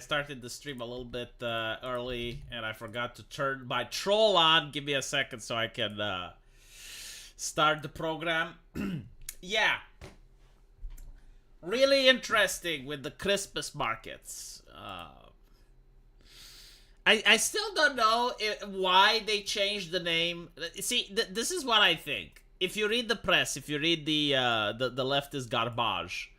started the stream a little bit early, and I forgot to turn my troll on. Give me a second so I can start the program. Yeah. Really interesting with the Christmas markets. I still don't know why they changed the name. See, this is what I think. If you read the press, if you read the leftist garbage,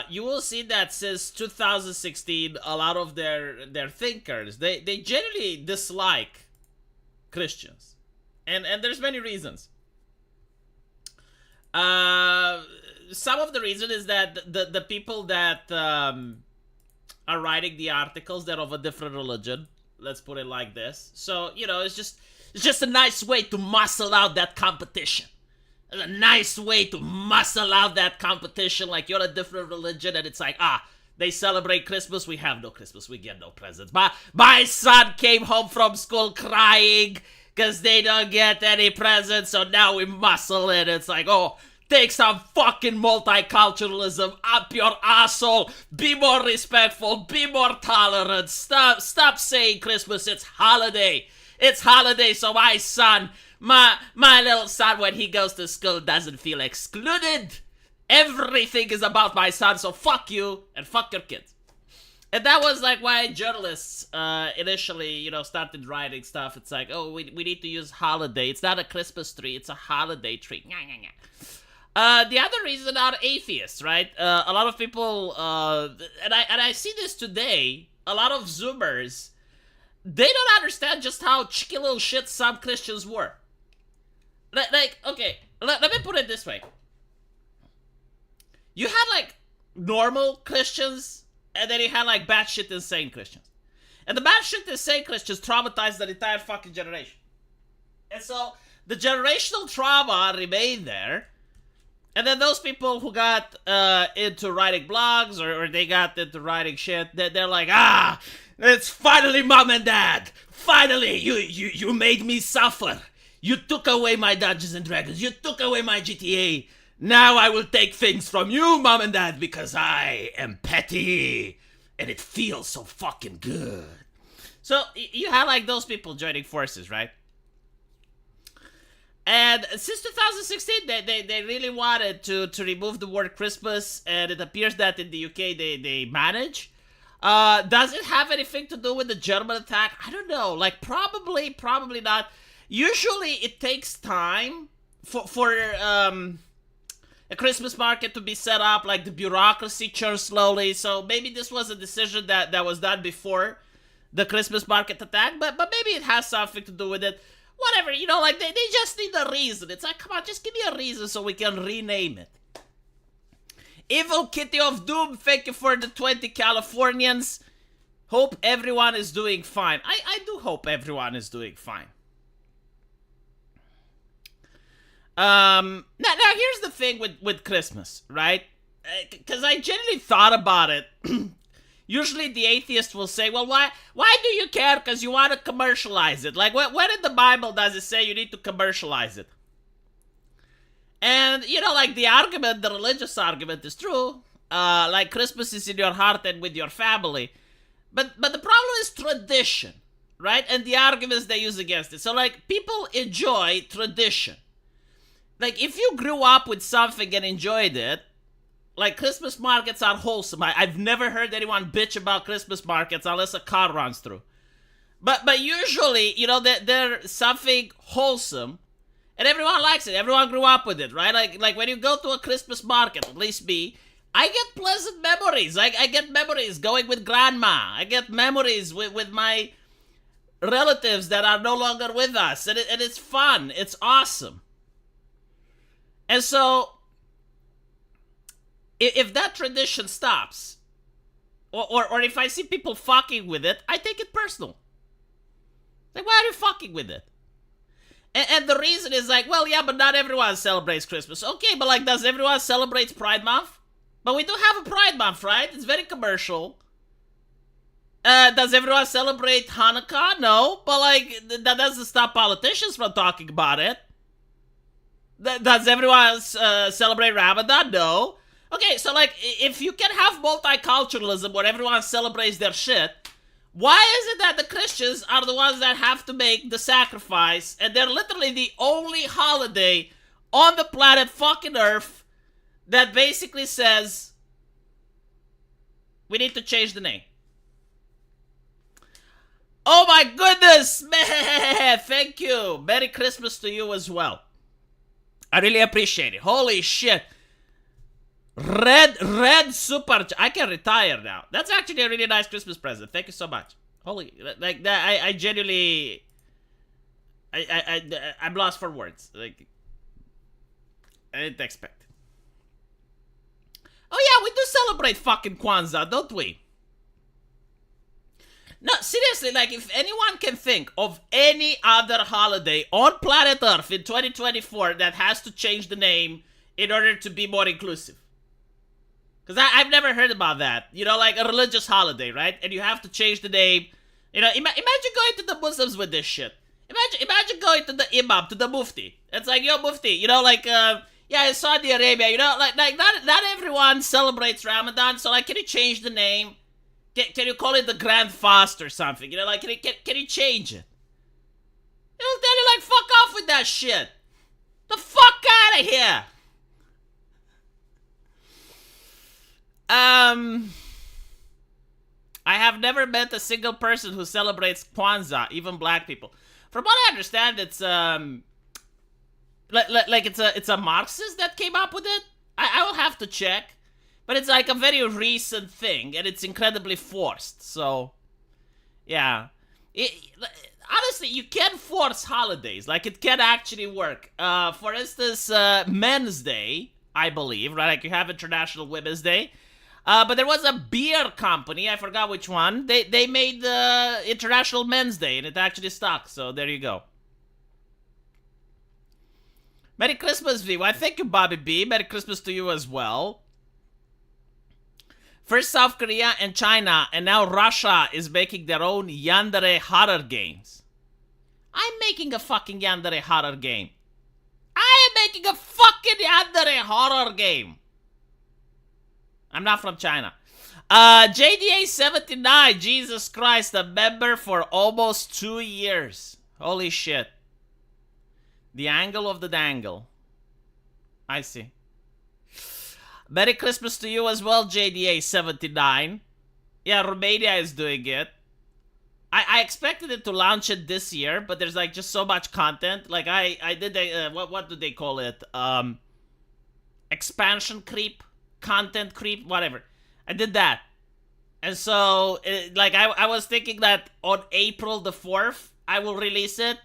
you will see that since 2016, a lot of their thinkers, they generally dislike Christians, and there's many reasons. Some of the reason is that the people that are writing the articles, they're of a different religion. Let's put it like this. So, you know, it's just a nice way to muscle out that competition. It's a nice way to muscle out that competition, like you're a different religion, and it's like, they celebrate Christmas, we have no Christmas, we get no presents. My son came home from school crying because they don't get any presents, so now we muscle it. It's like, take some fucking multiculturalism up your asshole. Be more respectful. Be more tolerant. Stop saying Christmas. It's holiday. It's holiday, so my son, my little son, when he goes to school, doesn't feel excluded. Everything is about my son, so fuck you and fuck your kids. And that was like why journalists initially, started writing stuff. It's like, we need to use holiday. It's not a Christmas tree. It's a holiday tree. The other reason are atheists, right? A lot of people, and I see this today, a lot of Zoomers, they don't understand just how cheeky little shit some Christians were. Okay, let me put it this way. You had, normal Christians, and then you had, batshit insane Christians. And the batshit insane Christians traumatized the entire fucking generation. And so, the generational trauma remained there. And then those people who got into writing blogs or they got into writing shit, they're like, it's finally mom and dad. Finally, you made me suffer. You took away my Dungeons and Dragons. You took away my GTA. Now I will take things from you, mom and dad, because I am petty. And it feels so fucking good. So you had those people joining forces, right? And since 2016, they really wanted to remove the word Christmas, and it appears that in the UK they manage. Does it have anything to do with the German attack? I don't know. Probably not. Usually it takes time for a Christmas market to be set up. The bureaucracy churns slowly. So maybe this was a decision that was done before the Christmas market attack, but maybe it has something to do with it. Whatever, they just need a reason. It's like, come on, just give me a reason so we can rename it. Evil Kitty of Doom, thank you for the 20 Californians. Hope everyone is doing fine. I do hope everyone is doing fine. Now here's the thing with Christmas, right? Because I genuinely thought about it. Usually the atheist will say, well, why do you care? Because you want to commercialize it. Where in the Bible does it say you need to commercialize it? And, the argument, the religious argument is true. Christmas is in your heart and with your family. But the problem is tradition, right? And the arguments they use against it. So, people enjoy tradition. If you grew up with something and enjoyed it, Christmas markets are wholesome. I've never heard anyone bitch about Christmas markets unless a car runs through. But usually, they're something wholesome, and everyone likes it. Everyone grew up with it, right? Like when you go to a Christmas market, at least me, I get pleasant memories. I get memories going with grandma. I get memories with my relatives that are no longer with us, and it's fun. It's awesome. And so, if that tradition stops, or if I see people fucking with it, I take it personal. Why are you fucking with it? And the reason is but not everyone celebrates Christmas. Okay, but does everyone celebrate Pride Month? But we do have a Pride Month, right? It's very commercial. Does everyone celebrate Hanukkah? No, but that doesn't stop politicians from talking about it. Does everyone celebrate Ramadan? No. Okay, so like, if you can have multiculturalism where everyone celebrates their shit, why is it that the Christians are the ones that have to make the sacrifice, and they're literally the only holiday on the planet fucking Earth that basically says we need to change the name? Oh my goodness, man! Thank you. Merry Christmas to you as well. I really appreciate it. Holy shit. Red super. I can retire now. That's actually a really nice Christmas present. Thank you so much. Holy, like that. I genuinely. I'm lost for words. Like, I didn't expect it. Oh yeah, we do celebrate fucking Kwanzaa, don't we? No, seriously, like, if anyone can think of any other holiday on planet Earth in 2024 that has to change the name in order to be more inclusive. Because I've never heard about that. You know, like a religious holiday, right? And you have to change the name. You know, imagine going to the Muslims with this shit. Imagine going to the Imam, to the Mufti. It's like, yo, Mufti, you know, like, yeah, in Saudi Arabia, you know, like not everyone celebrates Ramadan, so, like, can you change the name? Can you call it the Grand Fast or something? You know, like, can you change it? He'll tell you, like, fuck off with that shit. The fuck out of here. I have never met a single person who celebrates Kwanzaa, even black people. From what I understand, it's like it's a Marxist that came up with it. I will have to check, but it's like a very recent thing, and it's incredibly forced. So, yeah, honestly, you can force holidays. Like, it can actually work. For instance, Men's Day, I believe, right? Like, you have International Women's Day. But there was a beer company, I forgot which one. They made the International Men's Day, and it actually stuck. So there you go. Merry Christmas, V. Why, thank you, Bobby B. Merry Christmas to you as well. First South Korea and China, and now Russia is making their own yandere horror games. I'm making a fucking yandere horror game. I am making a fucking yandere horror game. I'm not from China. JDA79, Jesus Christ, a member for almost 2 years. Holy shit. The angle of the dangle. I see. Merry Christmas to you as well, JDA79. Yeah, Romania is doing it. I expected it to launch it this year, but there's like just so much content. Like I did a, what do they call it? Expansion creep? Content creep, whatever. I did that. And so, like, I was thinking that on April the 4th, I will release it.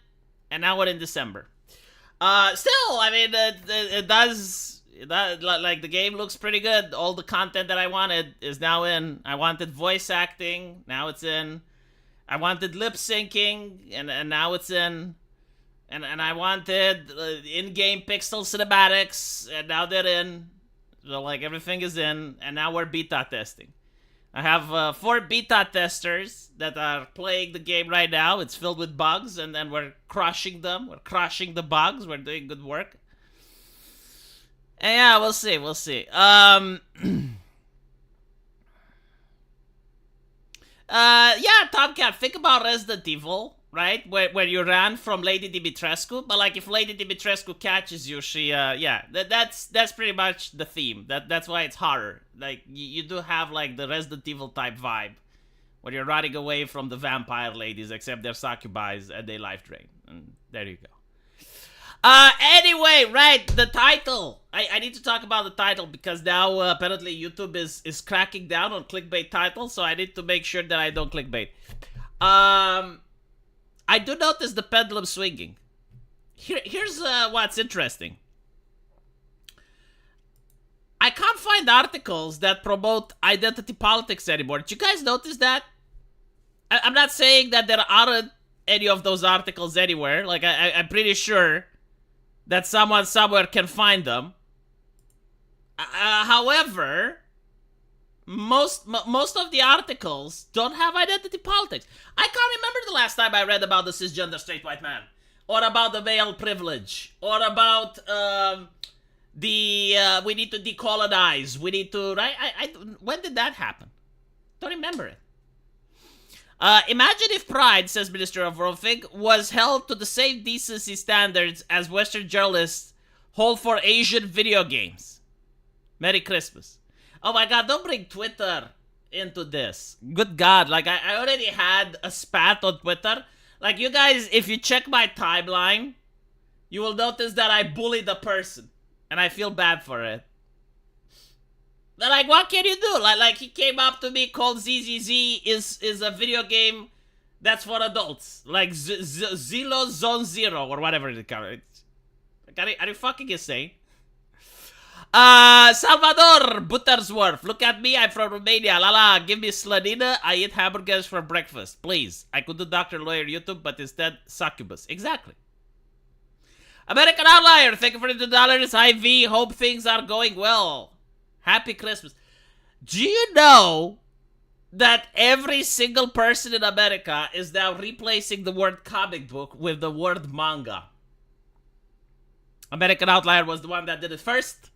And now we're in December. Still, I mean, it does, like, the game looks pretty good. All the content that I wanted is now in. I wanted voice acting. Now it's in. I wanted lip syncing. And now it's in. And I wanted in-game pixel cinematics. And now they're in. So, like, everything is in, and now we're beta testing. I have 4 beta testers that are playing the game right now. It's filled with bugs, and then we're crushing them. We're crushing the bugs. We're doing good work. And yeah, we'll see. We'll see. Yeah, Tomcat, think about Resident Evil, right? Where you ran from Lady Dimitrescu, but like if Lady Dimitrescu catches you, she yeah, that's pretty much the theme. That's why it's horror. Like you do have like the Resident Evil type vibe, where you're running away from the vampire ladies, except they're succubis and they life drain. And there you go. Anyway, right, the title. I need to talk about the title because now apparently YouTube is cracking down on clickbait titles, so I need to make sure that I don't clickbait. I do notice the pendulum swinging. Here's what's interesting. I can't find articles that promote identity politics anymore. Did you guys notice that? I'm not saying that there aren't any of those articles anywhere. Like, I'm pretty sure that someone somewhere can find them. However, most of the articles don't have identity politics. I can't remember the last time I read about the cisgender straight white man, or about the male privilege, or about We need to decolonize. We need to, right? When did that happen? Don't remember it. Imagine if Pride, says Minister of Worldfig, was held to the same decency standards as Western journalists hold for Asian video games. Merry Christmas. Oh my god, don't bring Twitter into this. Good god, like I already had a spat on Twitter. Like, you guys, if you check my timeline, you will notice that I bullied a person. And I feel bad for it. But like, what can you do? Like he came up to me, called ZZZ is a video game that's for adults. Like Zero Zone Zero or whatever it called. Are you fucking insane? Salvador Buttersworth. Look at me, I'm from Romania. Lala, give me slanina. I eat hamburgers for breakfast. Please. I could do Dr. Lawyer YouTube, but instead, succubus. Exactly. American Outlier, thank you for the $2. IV, hope things are going well. Happy Christmas. Do you know that every single person in America is now replacing the word comic book with the word manga? American Outlier was the one that did it first.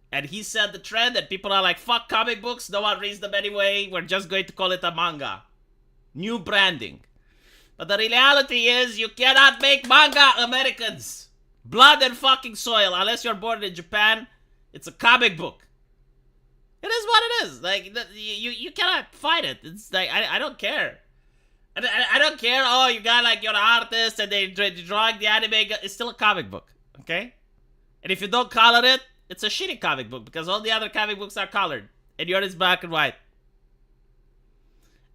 And he set the trend, and people are like, fuck comic books, no one reads them anyway, we're just going to call it a manga. New branding. But the reality is, you cannot make manga, Americans. Blood and fucking soil. Unless you're born in Japan, it's a comic book. It is what it is. Like, you cannot fight it. It's like, I don't care. I don't care, oh, you got like, you're an artist, and they're drawing the anime, it's still a comic book, okay? And if you don't color it, it's a shitty comic book, because all the other comic books are colored, and yours is black and white.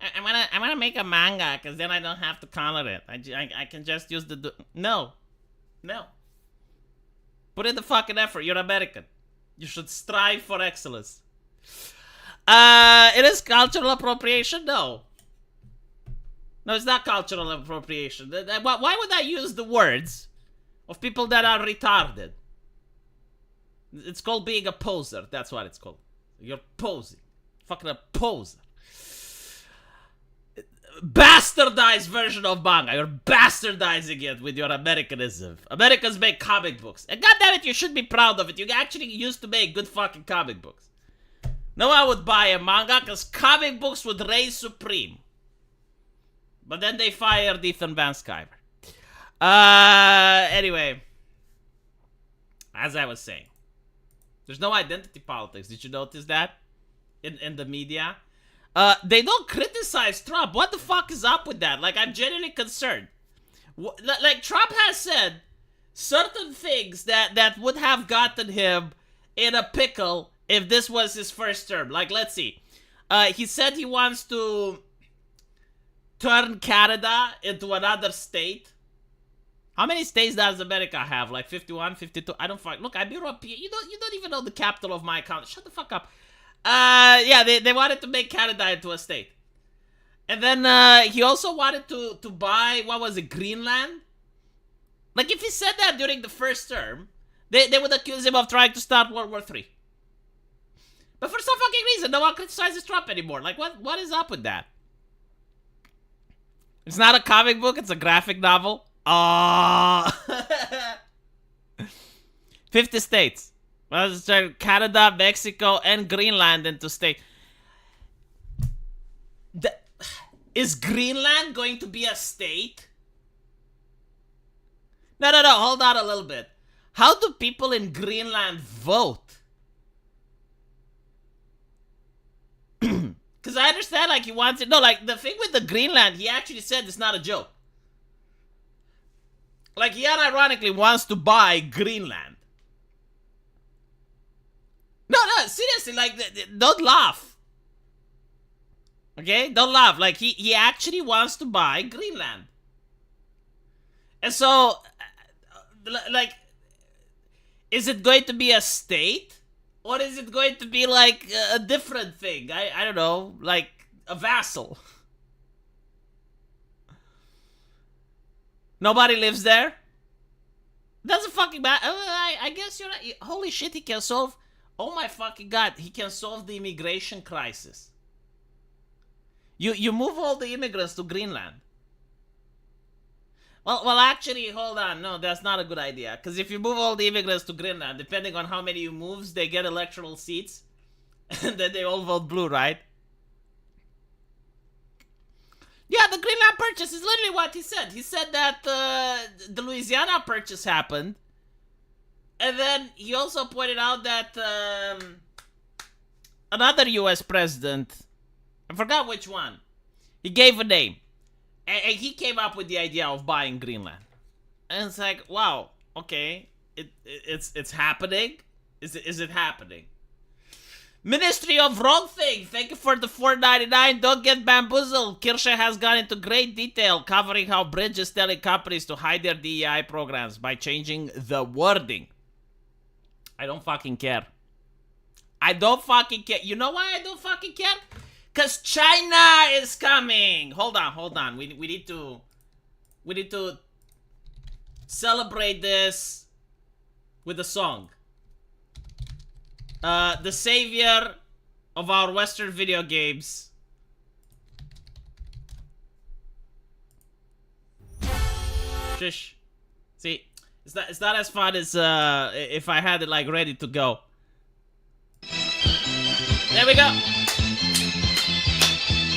I'm gonna make a manga, because then I don't have to color it. I can just use the... No. Put in the fucking effort. You're American. You should strive for excellence. It is cultural appropriation? No. No, it's not cultural appropriation. Why would I use the words of people that are retarded? It's called being a poser. That's what it's called. You're posing. Fucking a poser. Bastardized version of manga. You're bastardizing it with your Americanism. Americans make comic books. And goddammit, you should be proud of it. You actually used to make good fucking comic books. No one would buy a manga because comic books would reign supreme. But then they fired Ethan Van Sciver. Anyway. As I was saying. There's no identity politics. Did you notice that? In the media? They don't criticize Trump. What the fuck is up with that? Like, I'm genuinely concerned. Like, Trump has said certain things that would have gotten him in a pickle if this was his first term. Like, let's see. He said he wants to turn Canada into another state. How many states does America have? Like 51, 52? I don't fuck. Look, I'm European. You don't even know the capital of my country. Shut the fuck up. Yeah, they wanted to make Canada into a state. And then he also wanted to buy, what was it, Greenland? Like, if he said that during the first term, they would accuse him of trying to start World War III. But for some fucking reason, no one criticizes Trump anymore. Like, what is up with that? It's not a comic book, it's a graphic novel. Oh, 50 states. Well, Canada, Mexico, and Greenland into state. Is Greenland going to be a state? No. Hold on a little bit. How do people in Greenland vote? Because I understand, like, he wants it. No, like, the thing with the Greenland, he actually said it's not a joke. Like, he unironically wants to buy Greenland. No, seriously, like, don't laugh. Okay? Don't laugh. Like, he actually wants to buy Greenland. And so, like, is it going to be a state? Or is it going to be, like, a different thing? I don't know. Like, a vassal. Nobody lives there? Doesn't fucking matter. I guess you're right. Holy shit, he can solve... Oh my fucking god, he can solve the immigration crisis. You move all the immigrants to Greenland. Well, actually, hold on. No, that's not a good idea. Because if you move all the immigrants to Greenland, depending on how many you moves, they get electoral seats. And then they all vote blue, right? Yeah, the Greenland purchase is literally what he said. He said that the Louisiana purchase happened. And then he also pointed out that another US president, I forgot which one, he gave a name. And he came up with the idea of buying Greenland. And it's like, wow, okay, it's happening. Is it happening? Ministry of Wrong Thing, thank you for the $4.99. Don't get bamboozled. Kirsche has gone into great detail covering how Bridge is telling companies to hide their DEI programs by changing the wording. I don't fucking care. I don't fucking care. You know why I don't fucking care? Because China is coming. Hold on. We need to celebrate this with a song. The savior of our Western video games. Shush. See, it's not as fun as if I had it like ready to go. There we go.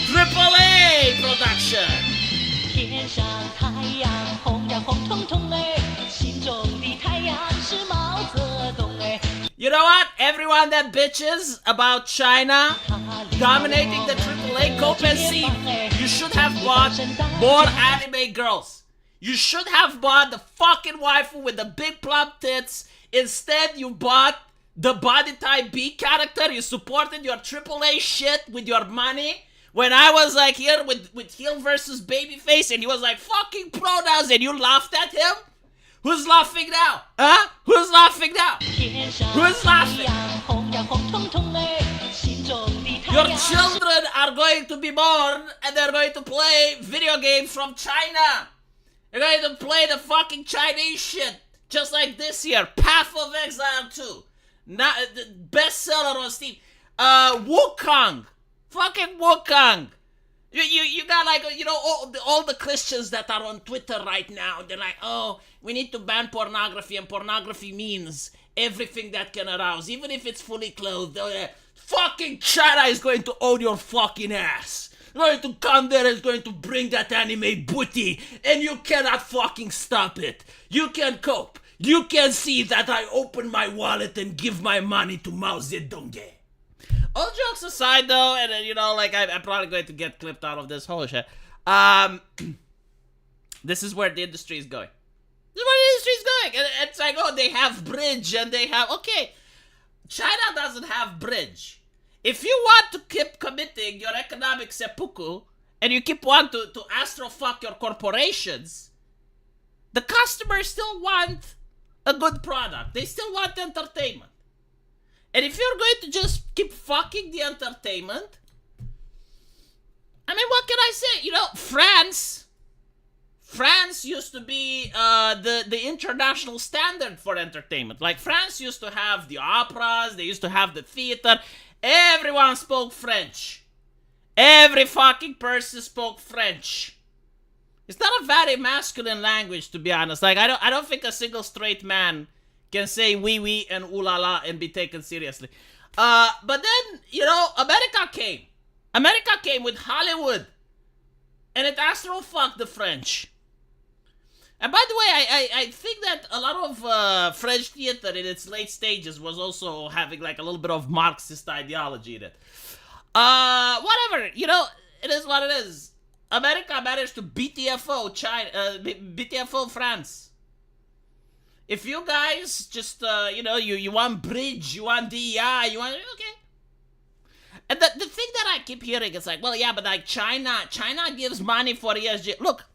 Triple A production. 天上太阳红呀红彤彤哎，心中的太阳是毛泽东哎。You know what? Everyone that bitches about China dominating the AAA Cope and see, you should have bought more anime girls. You should have bought the fucking waifu with the big plump tits. Instead, you bought the body type B character. You supported your AAA shit with your money. When I was like here with heel versus babyface and he was like fucking pronouns and you laughed at him? Who's laughing now? Huh? Who's laughing now? Who's laughing? Your children are going to be born and they're going to play video games from China. They're going to play the fucking Chinese shit. Just like this here. Path of Exile 2. Not, the bestseller on Steam. Wukong. Fucking Wukong. You got like, you know, all the Christians that are on Twitter right now. They're like, oh, we need to ban pornography. And pornography means everything that can arouse. Even if it's fully clothed. Fucking China is going to own your fucking ass. Going to come there and is going to bring that anime booty. And you cannot fucking stop it. You can cope. You can see that I open my wallet and give my money to Mao Zedong. All jokes aside, though, and you know, like I'm probably going to get clipped out of this whole shit. This is where the industry is going. This is where the industry is going. And it's like, oh, they have Bridge and they have okay. China doesn't have Bridge. If you want to keep committing your economic seppuku and you keep wanting to astrofuck your corporations, the customers still want a good product. They still want entertainment. And if you're going to just keep fucking the entertainment, I mean, what can I say? You know, France used to be the international standard for entertainment. Like, France used to have the operas, they used to have the theater. Everyone spoke French. Every fucking person spoke French. It's not a very masculine language, to be honest. Like, I don't think a single straight man can say oui oui and ooh la la and be taken seriously. But then, you know, America came. America came with Hollywood. And it astro-fucked the French. And by the way, I think that a lot of French theater in its late stages was also having like a little bit of Marxist ideology in it. Whatever, you know, it is what it is. America managed to BTFO China, BTFO France. If you guys just, you know, you want Bridge, you want DEI, you want, okay. And the thing that I keep hearing is like, well, yeah, but like China gives money for ESG. Look,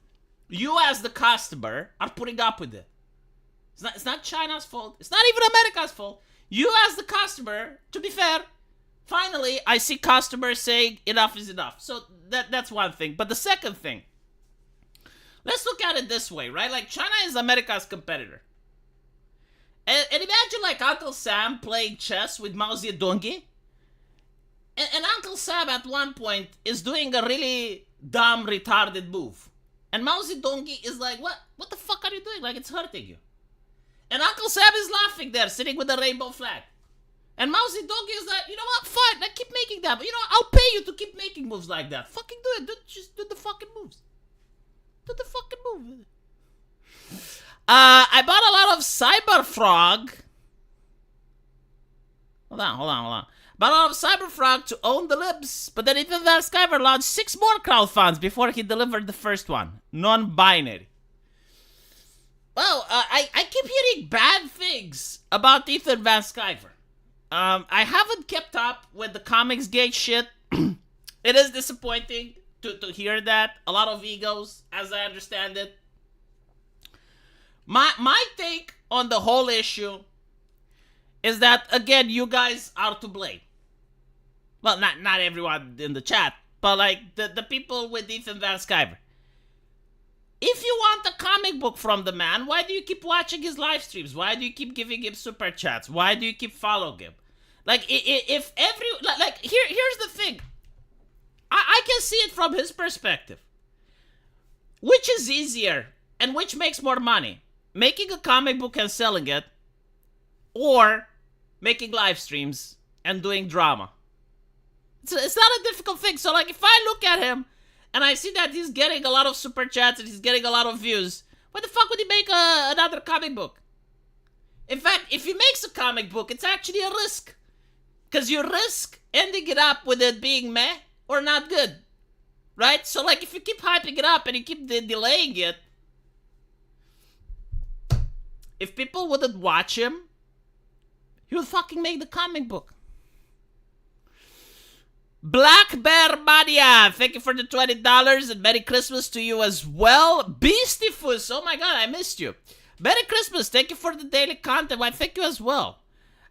you as the customer are putting up with it. It's not China's fault. It's not even America's fault. You as the customer, to be fair, finally, I see customers saying enough is enough. So that's one thing. But the second thing, let's look at it this way, right? Like China is America's competitor. And imagine like Uncle Sam playing chess with Mao Zedong. And Uncle Sam at one point is doing a really dumb, retarded move. And Mao Zedong is like, what the fuck are you doing? Like, it's hurting you. And Uncle Sam is laughing there, sitting with the rainbow flag. And Mao Zedong is like, you know what, fine, like, keep making that. But, you know, I'll pay you to keep making moves like that. Fucking do it. Just do the fucking moves. Do the fucking move. I bought a lot of Cyberfrog. Hold on. Bought a lot of Cyberfrog to own the libs. But then Ethan Van Sciver launched 6 more crowdfunds before he delivered the first one. Non-binary. Well, I keep hearing bad things about Ethan Van Sciver. I haven't kept up with the Comics Gate shit. It is disappointing to hear that. A lot of egos, as I understand it. My take on the whole issue is that, again, you guys are to blame. Well, not everyone in the chat, but like the people with Ethan Van Sciver. If you want a comic book from the man, why do you keep watching his live streams? Why do you keep giving him super chats? Why do you keep following him? Like, if every... Like, here's the thing. I can see it from his perspective. Which is easier and which makes more money? Making a comic book and selling it, or making live streams and doing drama? It's not a difficult thing. So, like, if I look at him and I see that he's getting a lot of super chats and he's getting a lot of views, why the fuck would he make another comic book? In fact, if he makes a comic book, it's actually a risk. Because you risk ending it up with it being meh or not good. Right? So, like, if you keep hyping it up and you keep delaying it, if people wouldn't watch him, he would fucking make the comic book. Black Bear Mania, thank you for the $20 and Merry Christmas to you as well. Beastifus, oh my god, I missed you. Merry Christmas, thank you for the daily content. Why, thank you as well.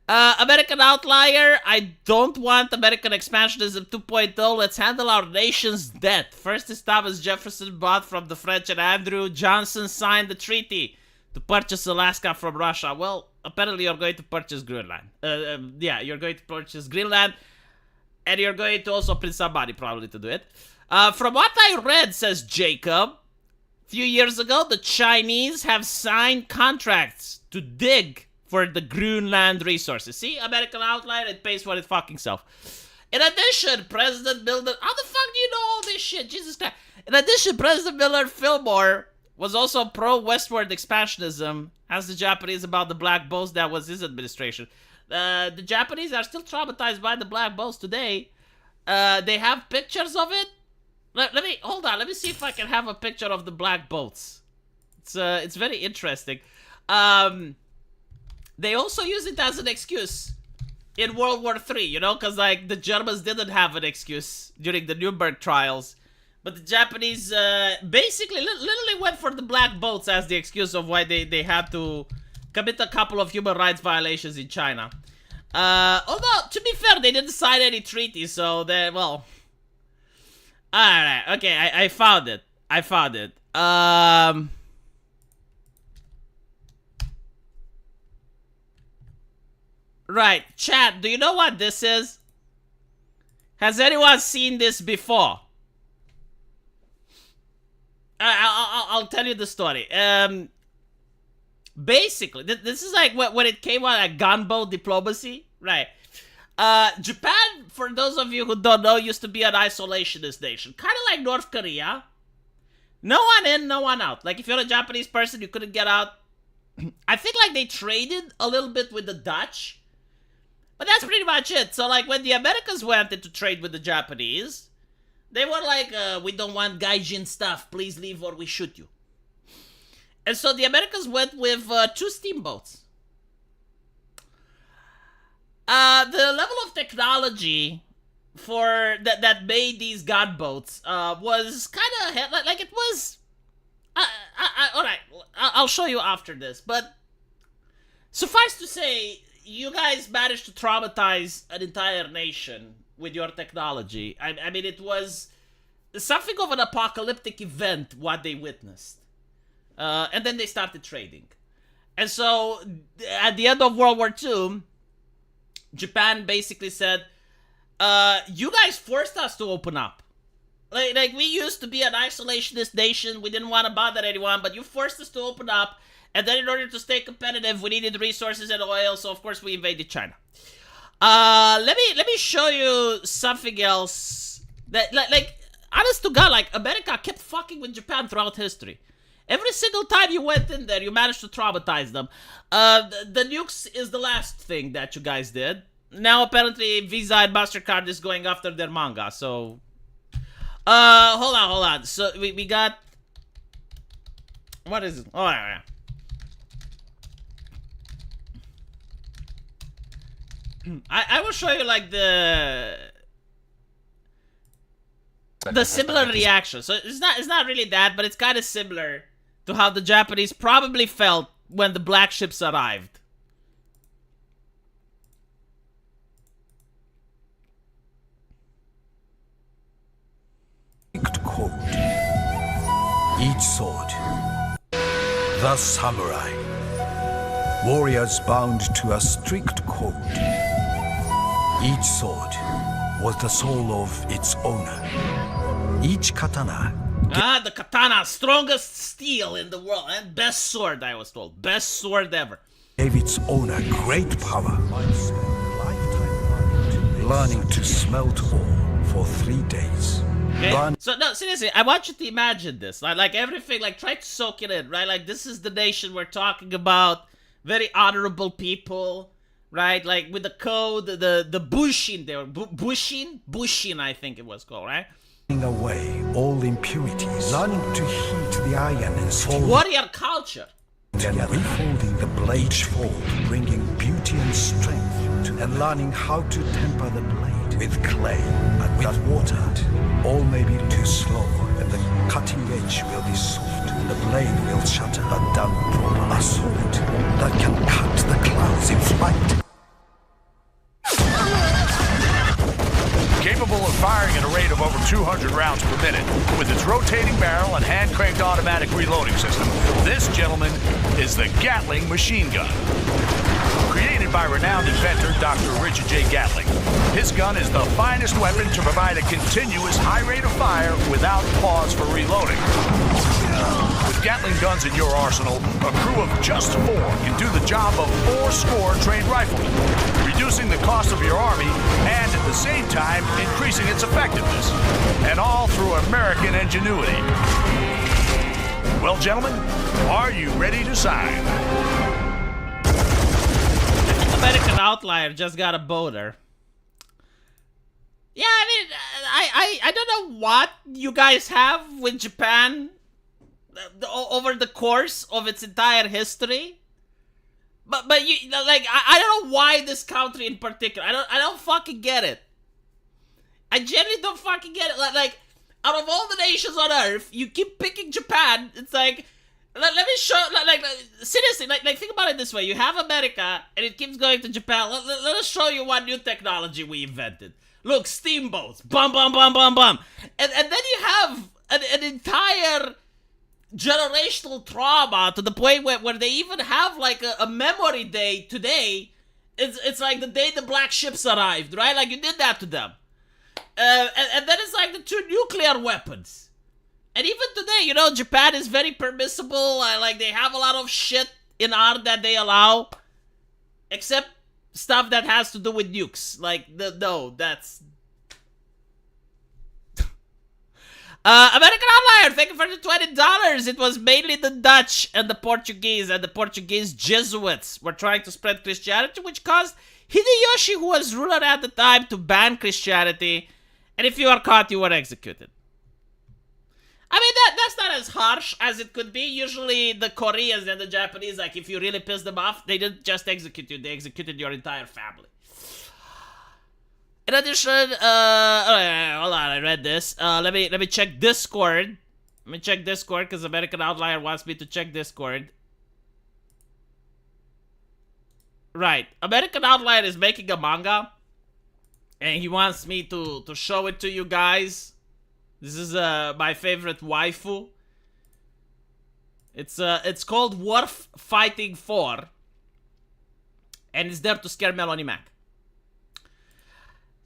American Outlier, I don't want American Expansionism 2.0. Let's handle our nation's debt. First is Thomas Jefferson bought from the French and Andrew Johnson signed the treaty to purchase Alaska from Russia. Well, apparently you're going to purchase Greenland. Yeah, you're going to purchase Greenland. And you're going to also print somebody probably to do it. From what I read, says Jacob, a few years ago, the Chinese have signed contracts to dig for the Greenland resources. See, American Outlier, it pays for its fucking self. In addition, President Miller... How the fuck do you know all this shit? Jesus Christ. In addition, President Millard Fillmore was also pro-westward expansionism, as the Japanese about the Black Boats. That was his administration. The Japanese are still traumatized by the Black Boats today. They have pictures of it. Let me see if I can have a picture of the Black Boats. It's very interesting. They also use it as an excuse in World War III, you know, because like the Germans didn't have an excuse during the Nuremberg trials, but the Japanese basically literally went for the Black Boats as the excuse of why they had to commit a couple of human rights violations in China. Although, to be fair, they didn't sign any treaties, so they, well... Alright, okay, I found it. Right, chat, do you know what this is? Has anyone seen this before? I'll tell you the story. Basically, this is like when it came out at gunboat diplomacy, right? Japan, for those of you who don't know, used to be an isolationist nation. Kind of like North Korea. No one in, no one out. Like, if you're a Japanese person, you couldn't get out. I think, like, they traded a little bit with the Dutch. But that's pretty much it. So, like, when the Americans wanted to trade with the Japanese, they were like, we don't want gaijin stuff. Please leave or we shoot you. And so the Americans went with 2 steamboats. The level of technology for that made these gunboats was kind of like it was. All right, I'll show you after this. But suffice to say, you guys managed to traumatize an entire nation with your technology. I mean, it was something of an apocalyptic event what they witnessed. And then they started trading. And so, at the end of World War II, Japan basically said, you guys forced us to open up. Like we used to be an isolationist nation. We didn't want to bother anyone, but you forced us to open up. And then in order to stay competitive, we needed resources and oil. So of course we invaded China. Let me show you something else. That like honest to God, like America kept fucking with Japan throughout history. Every single time you went in there, you managed to traumatize them. The nukes is the last thing that you guys did. Now apparently Visa and MasterCard is going after their manga. So, hold on. So we got, what is it? Oh yeah. I will show you like the similar reaction. So it's not really that, but it's kind of similar to how the Japanese probably felt when the black ships arrived. Code. Each sword. The samurai. Warriors bound to a strict code. Each sword was the soul of its owner. Each katana. The katana, strongest steel in the world, and best sword, I was told. Best sword ever. Gave its owner great power. Learning to smelt ore for 3 days. Okay. So no, seriously, I want you to imagine this. Like everything, like try to soak it in, right? Like this is the nation we're talking about. Very honorable people, right? Like with the code, the Bushin, they were Bushin, I think it was called, right? Away all impurities, learning to heat the iron and fold warrior culture. Then refolding the blade fold, bringing beauty and strength to, and learning how to temper the blade with clay and with water. All may be too slow, and the cutting edge will be soft, and the blade will shatter a done proper. A sword that can cut the clouds in flight. Capable of firing at a rate of over 200 rounds per minute, with its rotating barrel and hand-cranked automatic reloading system, this gentleman is the Gatling machine gun. Created by renowned inventor Dr. Richard J. Gatling, his gun is the finest weapon to provide a continuous high rate of fire without pause for reloading. With Gatling guns in your arsenal, a crew of just 4 can do the job of 4 trained riflemen, reducing the cost of your army and at the same time increasing its effectiveness, and all through American ingenuity. Well, gentlemen, are you ready to sign? American Outlier just got a boater. Yeah, I mean, I don't know what you guys have with Japan over the course of its entire history, but you like I don't know why this country in particular. I don't fucking get it. I genuinely don't fucking get it. Like out of all the nations on Earth, you keep picking Japan. It's like. Let me show, like seriously, like think about it this way. You have America, and it keeps going to Japan. Let us show you what new technology we invented. Look, steamboats, bum. And then you have an entire generational trauma to the point where they even have like a memory day today. It's like the day the black ships arrived, right? Like you did that to them. And then it's like the 2 nuclear weapons. And even today, you know, Japan is very permissible. Like, they have a lot of shit in art that they allow. Except stuff that has to do with nukes. Like, no, that's... American Outlier, thank you for the $20. It was mainly the Dutch and the Portuguese Jesuits were trying to spread Christianity, which caused Hideyoshi, who was ruler at the time, to ban Christianity. And if you are caught, you were executed. I mean, that's not as harsh as it could be. Usually the Koreans and the Japanese, like, if you really piss them off, they didn't just execute you, they executed your entire family. In addition, hold on, I read this. Let me check Discord. Let me check Discord, because American Outlier wants me to check Discord. Right, American Outlier is making a manga, and he wants me to show it to you guys. This is my favorite waifu. It's called Worth Fighting For, and it's there to scare Melanie Mac.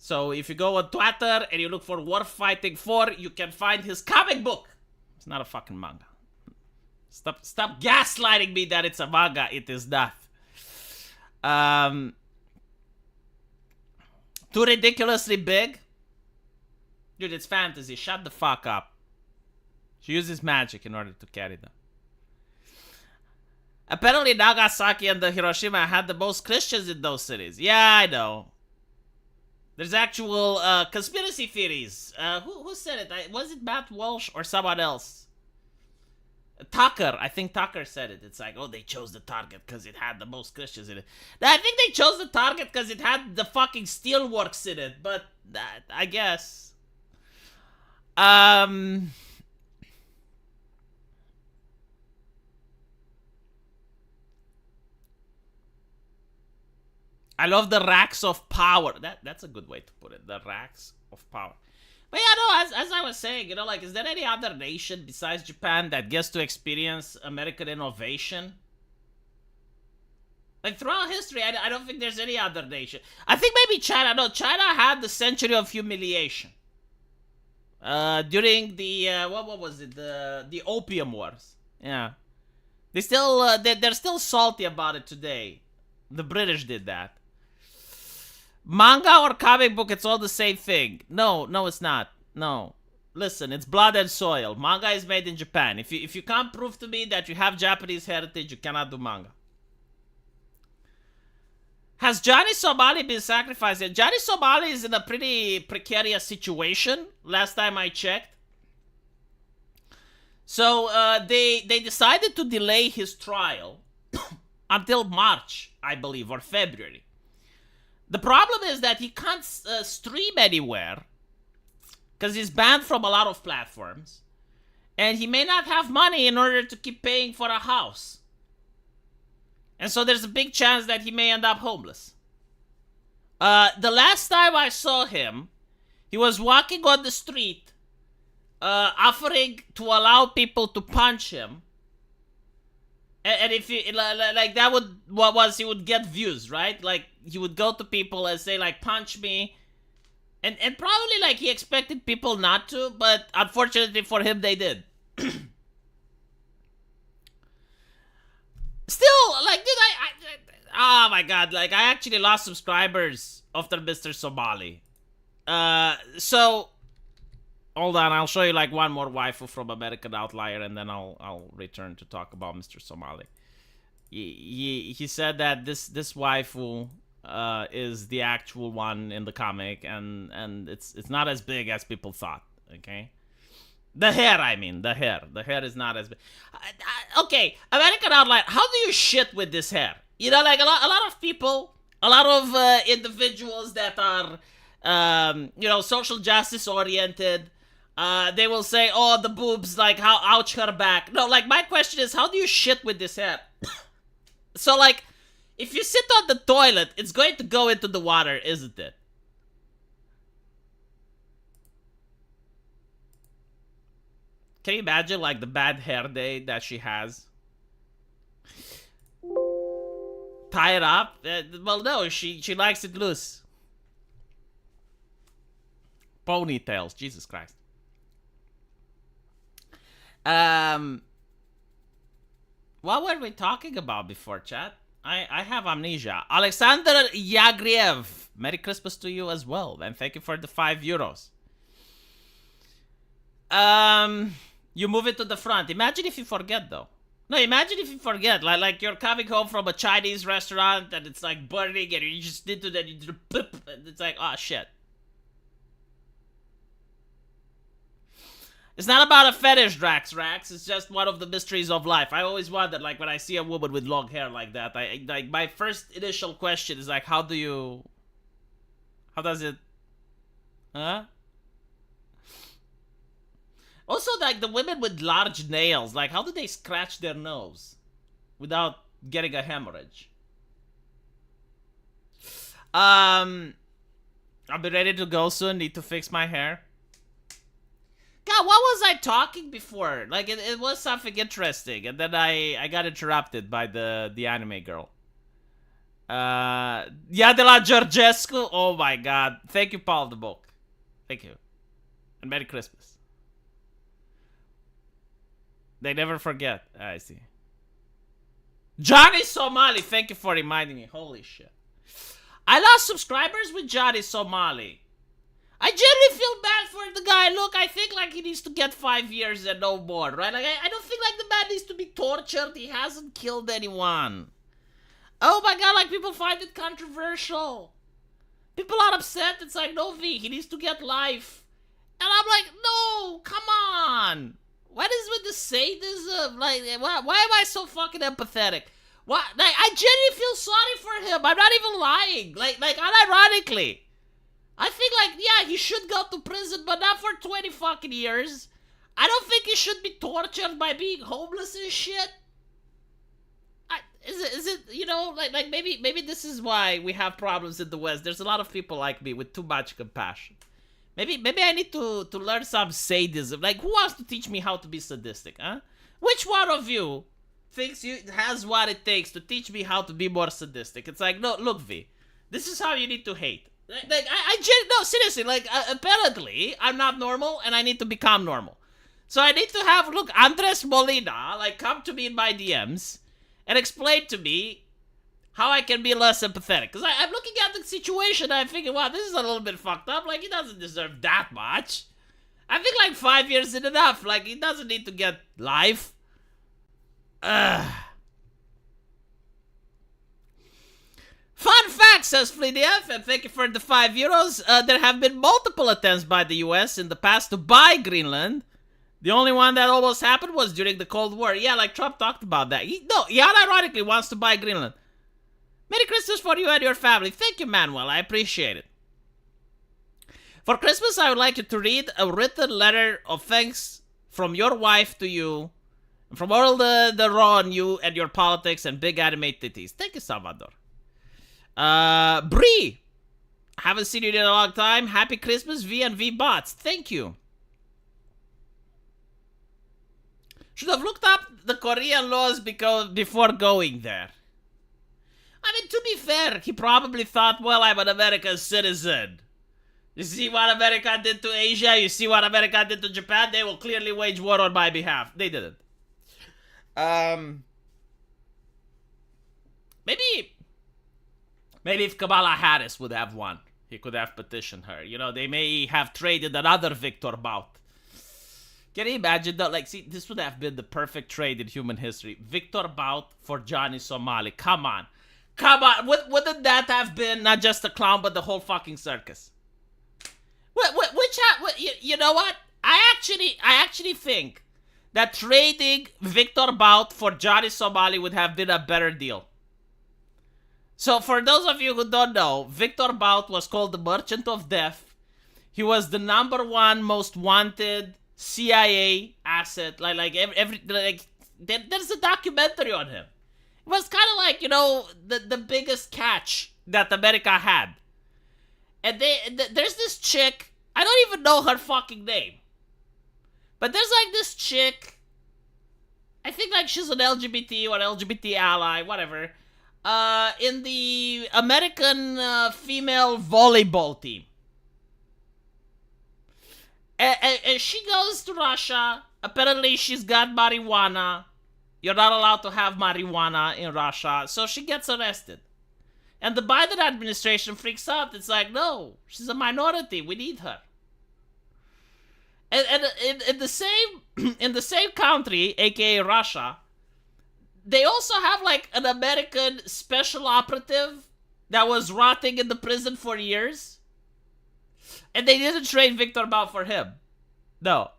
So if you go on Twitter and you look for War Fighting 4, you can find his comic book. It's not a fucking manga. Stop gaslighting me that it's a manga. It is not. Too ridiculously big? Dude, it's fantasy. Shut the fuck up. She uses magic in order to carry them. Apparently Nagasaki and the Hiroshima had the most Christians in those cities. Yeah, I know. There's actual conspiracy theories. Who said it? Was it Matt Walsh or someone else? Tucker. I think Tucker said it. It's like, oh, they chose the target because it had the most Christians in it. I think they chose the target because it had the fucking steelworks in it. But I guess. I love the racks of power. That's a good way to put it. The racks of power. But yeah, no, as I was saying, you know, like, is there any other nation besides Japan that gets to experience American innovation? Like, throughout history, I don't think there's any other nation. I think maybe China. No, China had the century of humiliation. During the, what was it? The Opium Wars. Yeah. They still, they're still salty about it today. The British did that. Manga or comic book, it's all the same thing. No, it's not. No. Listen, it's blood and soil. Manga is made in Japan. If you can't prove to me that you have Japanese heritage, you cannot do manga. Has Johnny Somali been sacrificed yet? Johnny Somali is in a pretty precarious situation, last time I checked. So, they decided to delay his trial until March, I believe, or February. The problem is that he can't stream anywhere because he's banned from a lot of platforms, and he may not have money in order to keep paying for a house. And so there's a big chance that he may end up homeless. The last time I saw him, he was walking on the street, offering to allow people to punch him. And if you, like, that would, what was, he would get views, right? Like, he would go to people and say, like, punch me. And probably, like, he expected people not to, but unfortunately for him, they did. Still, like, dude, oh my god, like, I actually lost subscribers after Mr. Somali. So, hold on, I'll show you, like, one more waifu from American Outlier, and then I'll return to talk about Mr. Somali. He said that this waifu is the actual one in the comic, and it's not as big as people thought, okay? The hair, I mean, the hair. The hair is not as big. Okay, American Outlier, how do you shit with this hair? You know, like, a lot of people, a lot of individuals that are, you know, social justice oriented, they will say, oh, the boobs, like, how, ouch, her back. No, like, my question is, how do you shit with this hair? So, like, if you sit on the toilet, it's going to go into the water, isn't it? Can you imagine, like, the bad hair day that she has? Tie it up? Well, no, she likes it loose. Ponytails, Jesus Christ. What were we talking about before, chat? I have amnesia. Alexander Yagriev, Merry Christmas to you as well, and thank you for the €5. You move it to the front. Imagine if you forget, though. No, imagine if you forget. Like you're coming home from a Chinese restaurant and it's like burning and you just need to, then you do blip, and it's like, oh shit. It's not about a fetish, Rax. It's just one of the mysteries of life. I always wondered, like, when I see a woman with long hair like that, like, my first initial question is like, how does it, huh? Also, like, the women with large nails, like, how do they scratch their nose without getting a hemorrhage? I'll be ready to go soon. Need to fix my hair. God, what was I talking before? Like, it was something interesting, and then I got interrupted by the anime girl. Yadela Georgescu. Oh my god. Thank you, Paul the Book. Thank you. And Merry Christmas. They never forget. I see. Johnny Somali. Thank you for reminding me. Holy shit. I lost subscribers with Johnny Somali. I generally feel bad for the guy. Look, I think like he needs to get 5 years and no more, right? Like I don't think like the man needs to be tortured. He hasn't killed anyone. Oh my god, like people find it controversial. People are upset. It's like, no, V, he needs to get life. And I'm like, no, come on. What is with the sadism? Like, why am I so fucking empathetic? Why? Like, I genuinely feel sorry for him. I'm not even lying. Like unironically. I think, like, yeah, he should go to prison, but not for 20 fucking years. I don't think he should be tortured by being homeless and shit. Is it, you know, like maybe this is why we have problems in the West. There's a lot of people like me with too much compassion. Maybe I need to learn some sadism. Like, who wants to teach me how to be sadistic, huh? Which one of you thinks you has what it takes to teach me how to be more sadistic? It's like, no, look, V, this is how you need to hate. Like, no, seriously, like, apparently, I'm not normal, and I need to become normal. So I need to have, look, Andres Molina, like, come to me in my DMs, and explain to me how I can be less empathetic. Because I'm looking at the situation, and I'm thinking, wow, this is a little bit fucked up, like, he doesn't deserve that much. I think, like, 5 years is enough, like, he doesn't need to get life. Fun fact, says FleeDF, and thank you for the €5. There have been multiple attempts by the US in the past to buy Greenland. The only one that almost happened was during the Cold War. Yeah, like Trump talked about that. He unironically wants to buy Greenland. Merry Christmas for you and your family. Thank you, Manuel. I appreciate it. For Christmas, I would like you to read a written letter of thanks from your wife to you, from all the raw on you and your politics and big anime titties. Thank you, Salvador. Bree, haven't seen you in a long time. Happy Christmas, V and V bots. Thank you. Should have looked up the Korean laws before going there. I mean, to be fair, he probably thought, well, I'm an American citizen. You see what America did to Asia? You see what America did to Japan? They will clearly wage war on my behalf. They didn't. Maybe if Kamala Harris would have won, he could have petitioned her. You know, they may have traded another Victor bout. Can you imagine though? Like, see, this would have been the perfect trade in human history. Victor bout for Johnny Somali. Come on. Wouldn't that have been not just a clown, but the whole fucking circus? You know what? I actually think that trading Victor bout for Johnny Somali would have been a better deal. So for those of you who don't know, Victor Bout was called the Merchant of Death. He was the #1 most wanted CIA asset. There's a documentary on him. It was kind of like, you know, the biggest catch that America had. And there's this chick, I don't even know her fucking name. But there's like this chick, I think like she's an LGBT or LGBT ally, whatever. In the American female volleyball team. And she goes to Russia. Apparently she's got marijuana. You're not allowed to have marijuana in Russia. So she gets arrested. And the Biden administration freaks out. It's like, no, she's a minority. We need her. And in the same country, aka Russia, they also have like an American special operative that was rotting in the prison for years. And they didn't trade Victor Bout for him. No.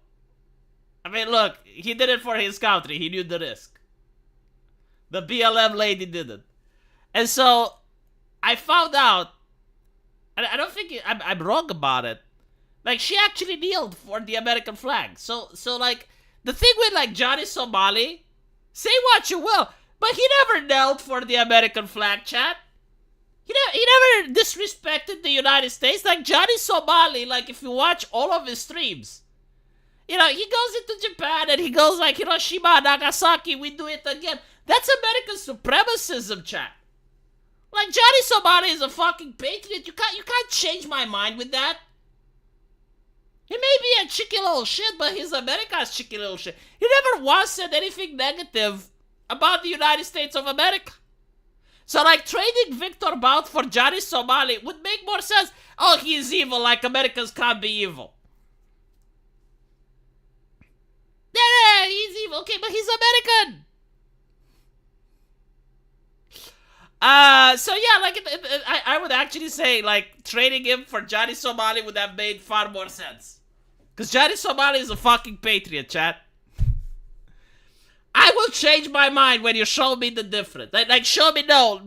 I mean, look, he did it for his country. He knew the risk. The BLM lady didn't. And so, I found out, and I don't think I'm wrong about it, like, she actually kneeled for the American flag. So like, the thing with, like, Johnny Somali, say what you will, but he never knelt for the American flag, chat. He never disrespected the United States. Like, Johnny Somali, like, if you watch all of his streams, you know, he goes into Japan and he goes like, Hiroshima, Nagasaki, we do it again. That's American supremacism, chat. Like, Johnny Somali is a fucking patriot. You can't change my mind with that. He may be a cheeky little shit, but he's America's cheeky little shit. He never once said anything negative about the United States of America. So, like, trading Victor Bout for Johnny Somali would make more sense. Oh, he's evil, like Americans can't be evil. Yeah, he's evil. Okay, but he's American. So yeah, like, I would actually say, like, trading him for Johnny Somali would have made far more sense. Because Johnny Somali is a fucking patriot, chat. I will change my mind when you show me the difference. Like show me, no,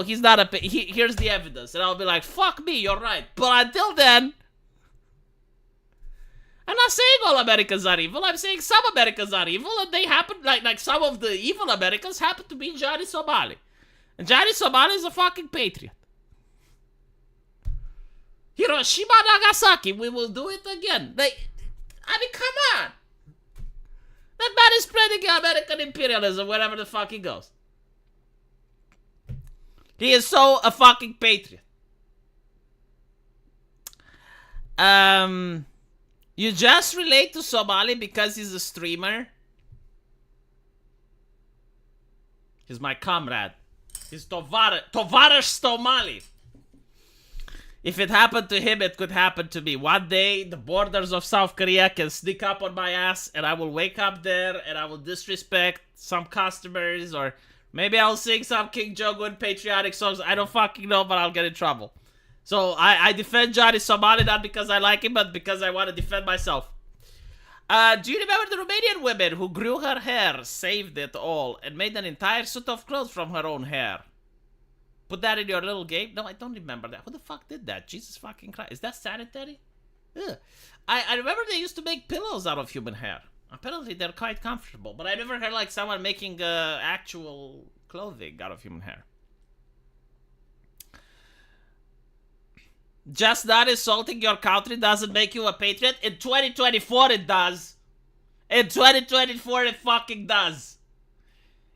he's not a here's the evidence. And I'll be like, fuck me, you're right. But until then, I'm not saying all Americans are evil. I'm saying some Americans are evil, and they happen, like some of the evil Americans happen to be Johnny Somali. And Johnny Somali is a fucking patriot. Hiroshima, Nagasaki, we will do it again. I mean, come on. That man is spreading American imperialism wherever the fuck he goes. He is so a fucking patriot. You just relate to Somali because he's a streamer? He's my comrade. He's Tovarish Somali. If it happened to him, it could happen to me. One day, the borders of South Korea can sneak up on my ass, and I will wake up there, and I will disrespect some customers, or maybe I'll sing some King Jong-un patriotic songs. I don't fucking know, but I'll get in trouble. So I defend Johnny Somali not because I like him, but because I want to defend myself. Do you remember the Romanian woman who grew her hair, saved it all, and made an entire suit of clothes from her own hair? Put that in your little game? No, I don't remember that. Who the fuck did that? Jesus fucking Christ. Is that sanitary? Ugh. I remember they used to make pillows out of human hair. Apparently they're quite comfortable. But I never heard like someone making actual clothing out of human hair. Just not insulting your country doesn't make you a patriot? In 2024 it does. In 2024 it fucking does.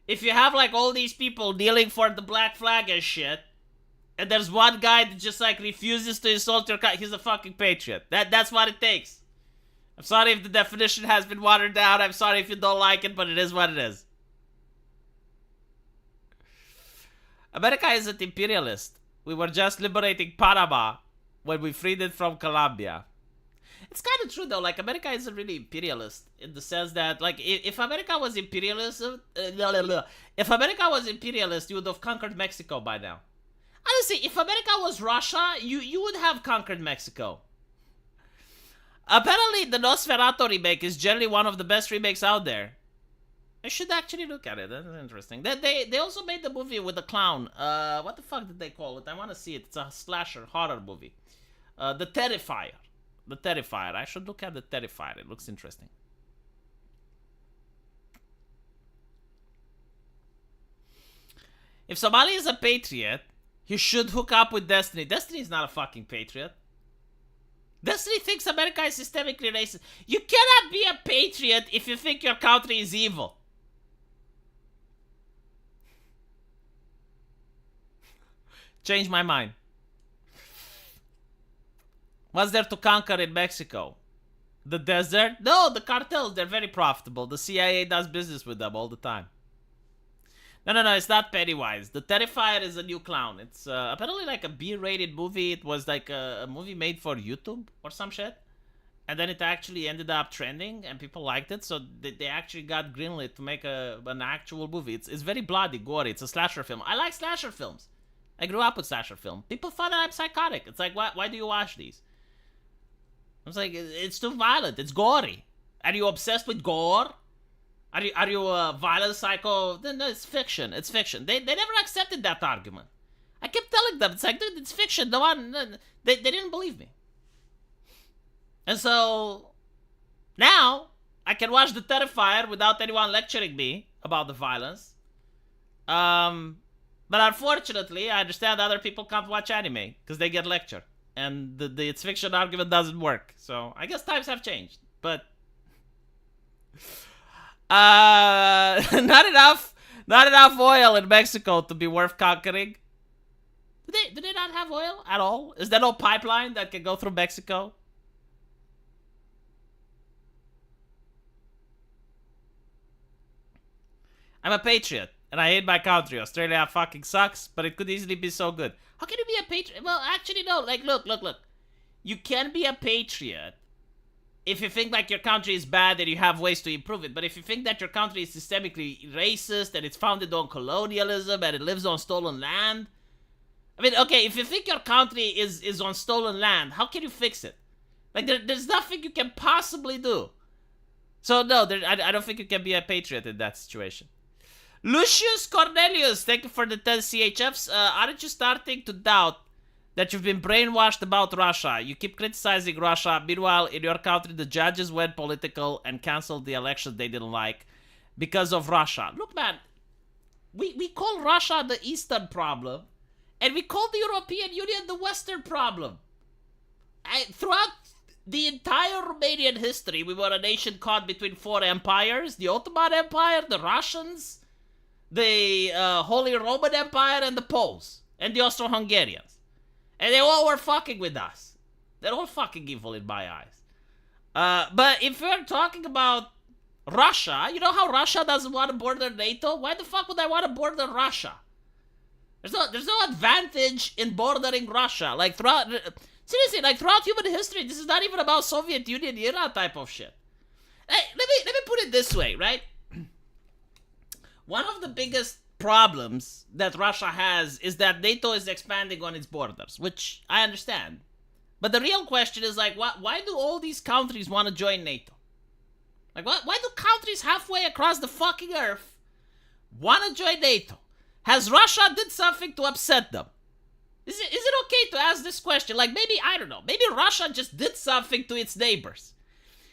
If you have, like, all these people kneeling for the black flag and shit, and there's one guy that just, like, refuses to insult your country, he's a fucking patriot. That's what it takes. I'm sorry if the definition has been watered down. I'm sorry if you don't like it, but it is what it is. America isn't imperialist. We were just liberating Panama when we freed it from Colombia. It's kind of true, though. Like, America isn't really imperialist in the sense that, like, if America was imperialist, if America was imperialist, you would have conquered Mexico by now. Honestly, if America was Russia, you would have conquered Mexico. Apparently, the Nosferatu remake is generally one of the best remakes out there. I should actually look at it. That's interesting. They also made the movie with the clown. What the fuck did they call it? I want to see it. It's a slasher horror movie. The Terrifier. The Terrifier. I should look at the Terrifier. It looks interesting. If Somali is a patriot, he should hook up with Destiny. Destiny is not a fucking patriot. Destiny thinks America is systemically racist. You cannot be a patriot if you think your country is evil. Change my mind. What's there to conquer in Mexico? The desert? No, the cartels. They're very profitable. The CIA does business with them all the time. No, it's not Pennywise. The Terrifier is a new clown. It's apparently like a B-rated movie. It was like a movie made for YouTube or some shit. And then it actually ended up trending and people liked it. So they actually got greenlit to make an actual movie. It's very bloody, gory. It's a slasher film. I like slasher films. I grew up with slasher film. People thought that I'm psychotic. It's like, why do you watch these? I was like, it's too violent. It's gory. Are you obsessed with gore? Are you a violent psycho? No, it's fiction. It's fiction. They never accepted that argument. I kept telling them, it's like, dude, it's fiction. They didn't believe me. And so now I can watch The Terrifier without anyone lecturing me about the violence. But unfortunately, I understand other people can't watch anime because they get lectured. And the it's fiction argument doesn't work. So I guess times have changed. But not enough oil in Mexico to be worth conquering. Do they not have oil at all? Is there no pipeline that can go through Mexico? I'm a patriot, and I hate my country. Australia fucking sucks, but it could easily be so good. How can you be a patriot? Well, actually, no. Like, look. You can be a patriot if you think like your country is bad and you have ways to improve it. But if you think that your country is systemically racist and it's founded on colonialism and it lives on stolen land, I mean, okay, if you think your country is on stolen land, how can you fix it? Like, there's nothing you can possibly do. So no, I don't think you can be a patriot in that situation. Lucius Cornelius, thank you for the 10 CHFs. Aren't you starting to doubt that you've been brainwashed about Russia? You keep criticizing Russia. Meanwhile, in your country, the judges went political and canceled the elections they didn't like because of Russia. Look, man, we call Russia the Eastern problem, and we call the European Union the Western problem. Throughout the entire Romanian history, we were a nation caught between four empires: the Ottoman Empire, the Russians, the Holy Roman Empire, and the Poles, and the Austro-Hungarians. And they all were fucking with us. They're all fucking evil in my eyes. But if we're talking about Russia, you know how Russia doesn't want to border NATO? Why the fuck would I want to border Russia? There's no advantage in bordering Russia. Like, seriously, like, throughout human history, this is not even about Soviet Union era type of shit. Hey, let me put it this way, right? One of the biggest problems that Russia has is that NATO is expanding on its borders, which I understand. But the real question is, like, why do all these countries want to join NATO? Like, why do countries halfway across the fucking earth want to join NATO? Has Russia did something to upset them? Is it okay to ask this question? Like, maybe, I don't know, maybe Russia just did something to its neighbors.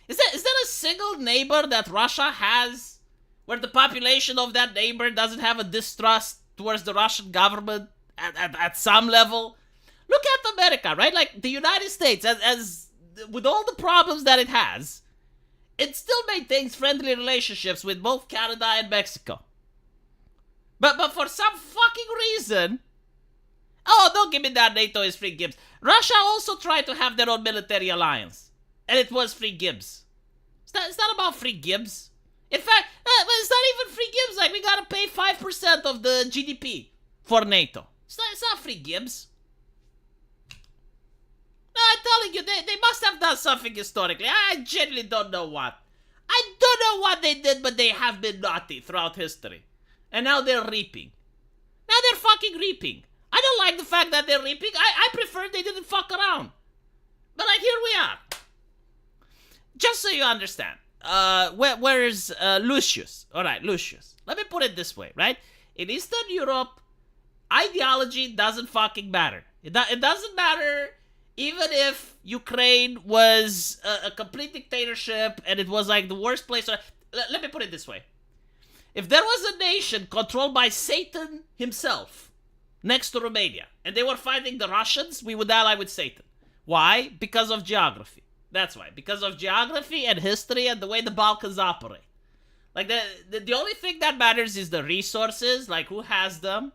Is there a single neighbor that Russia has where the population of that neighbor doesn't have a distrust towards the Russian government at some level? Look at America, right? Like, the United States, as with all the problems that it has, it still maintains friendly relationships with both Canada and Mexico. But for some fucking reason, oh, don't give me that NATO is free gibbs. Russia also tried to have their own military alliance, and it was free gibbs. It's not about free gibbs. In fact, it's not even free gibbs. Like, we gotta pay 5% of the GDP for NATO. It's not free gibbs. No, I'm telling you, they must have done something historically. I genuinely don't know what. I don't know what they did, but they have been naughty throughout history. And now they're reaping. Now they're fucking reaping. I don't like the fact that they're reaping. I prefer they didn't fuck around. But like, here we are. Just so you understand. Where's Lucius? Alright, Lucius. Let me put it this way, right? In Eastern Europe, ideology doesn't fucking matter. It doesn't matter even if Ukraine was a complete dictatorship and it was like the worst place. Let me put it this way. If there was a nation controlled by Satan himself next to Romania, and they were fighting the Russians, we would ally with Satan. Why? Because of geography. That's why. Because of geography and history and the way the Balkans operate. Like, the only thing that matters is the resources, like who has them,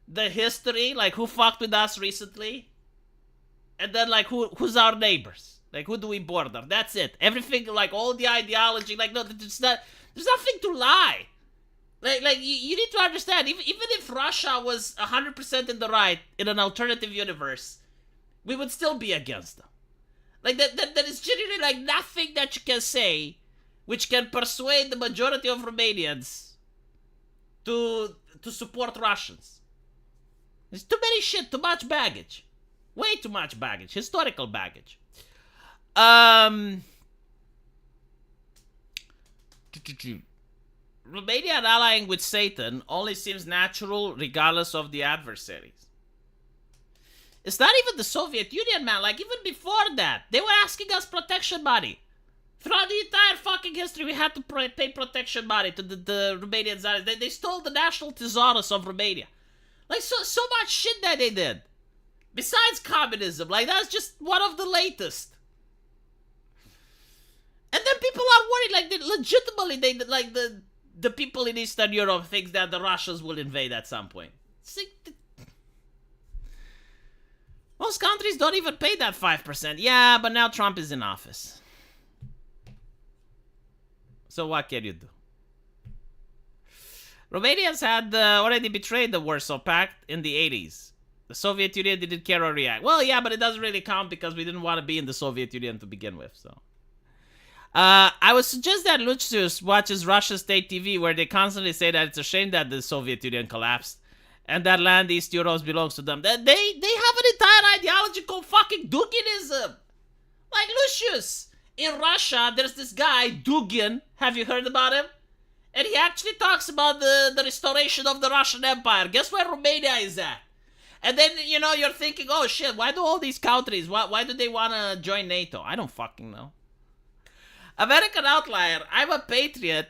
the history, like who fucked with us recently, and then like who's our neighbors, like who do we border. That's it. Everything, like all the ideology, like, no, there's nothing to lie. Like you need to understand, even if Russia was 100% in the right in an alternative universe, we would still be against them. Like, that is genuinely, like, nothing that you can say which can persuade the majority of Romanians to support Russians. There's too many shit, too much baggage. Way too much baggage, historical baggage. Romania allying with Satan only seems natural regardless of the adversaries. It's not even the Soviet Union, man. Like, even before that, they were asking us protection money. Throughout the entire fucking history, we had to pay protection money to the Romanian Czars. They stole the national thesaurus of Romania. Like, so much shit that they did. Besides communism, like, that's just one of the latest. And then people are worried, like, legitimately, like, the people in Eastern Europe think that the Russians will invade at some point. It's like, Most countries don't even pay that 5%. Yeah, but now Trump is in office. So what can you do? Romanians had already betrayed the Warsaw Pact in the 80s. The Soviet Union didn't care or react. Well, yeah, but it doesn't really count because we didn't want to be in the Soviet Union to begin with, so... I would suggest that Lucius watches Russian state TV, where they constantly say that it's a shame that the Soviet Union collapsed and that land East Europe belongs to them. They have an entire ideological fucking Duginism. Like Lucius. In Russia, there's this guy, Dugin. Have you heard about him? And he actually talks about the restoration of the Russian Empire. Guess where Romania is at? And then, you know, you're thinking, oh shit, why do all these countries, why do they want to join NATO? I don't fucking know. American outlier. I'm a patriot.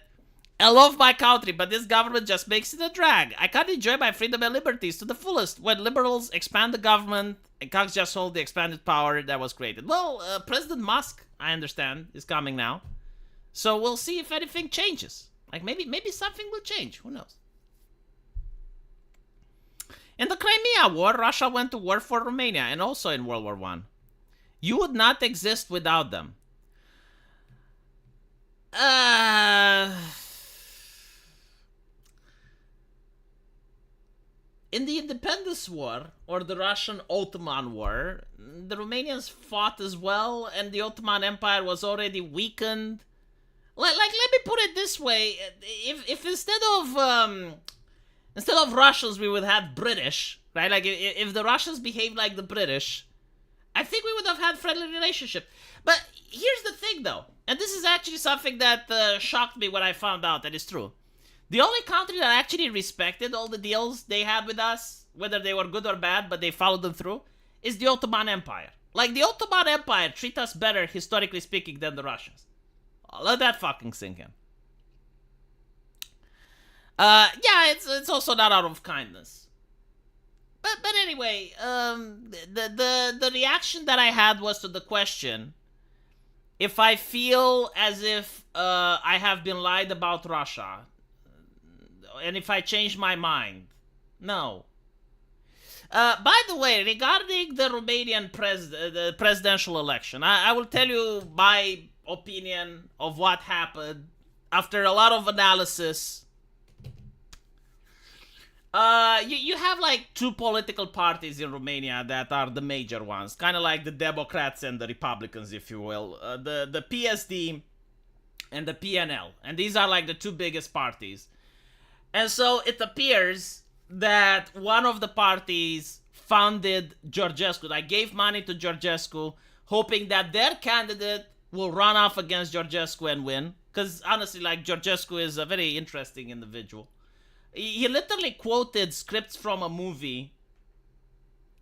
I love my country, but this government just makes it a drag. I can't enjoy my freedom and liberties to the fullest when liberals expand the government and Cox just hold the expanded power that was created. Well, President Musk, I understand, is coming now. So we'll see if anything changes. Like maybe something will change. Who knows? In the Crimea War, Russia went to war for Romania and also in World War I. You would not exist without them. In the Independence War, or the Russian Ottoman War, the Romanians fought as well, and the Ottoman Empire was already weakened. Like let me put it this way: if instead of Russians, we would have British, right? Like if the Russians behaved like the British, I think we would have had friendly relationship. But here's the thing, though, and this is actually something that shocked me when I found out that is true. The only country that actually respected all the deals they had with us, whether they were good or bad, but they followed them through, is the Ottoman Empire. Like, the Ottoman Empire treat us better, historically speaking, than the Russians. Let that fucking sink in. Yeah, it's also not out of kindness. But anyway, the reaction that I had was to the question, if I feel as if I have been lied about Russia, and if I change my mind. No. By the way, regarding the Romanian the presidential election, I will tell you my opinion of what happened after a lot of analysis. You have like two political parties in Romania that are the major ones, kind of like the Democrats and the Republicans, if you will. The PSD and the PNL, and these are like the two biggest parties. And so it appears that one of the parties funded Georgescu. I gave money to Georgescu, hoping that their candidate will run off against Georgescu and win. Because honestly, like, Georgescu is a very interesting individual. He literally quoted scripts from a movie.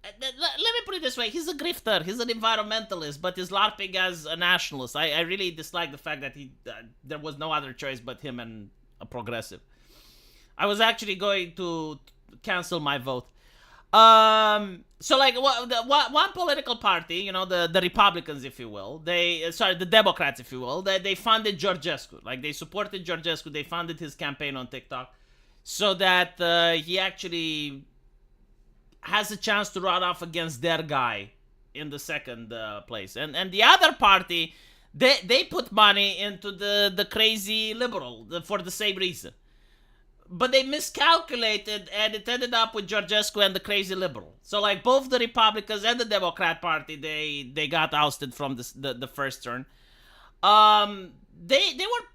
Let me put it this way. He's a grifter. He's an environmentalist, but he's LARPing as a nationalist. I really dislike the fact that there was no other choice but him and a progressive. I was actually going to cancel my vote. So like one political party, you know, the Republicans, if you will, the Democrats, if you will, they funded Georgescu. Like, they supported Georgescu. They funded his campaign on TikTok so that he actually has a chance to run off against their guy in the second place. And the other party, they put money into the crazy liberal for the same reason. But they miscalculated, and it ended up with Georgescu and the crazy liberal. So, like, both the Republicans and the Democrat Party, they got ousted from the first turn. They were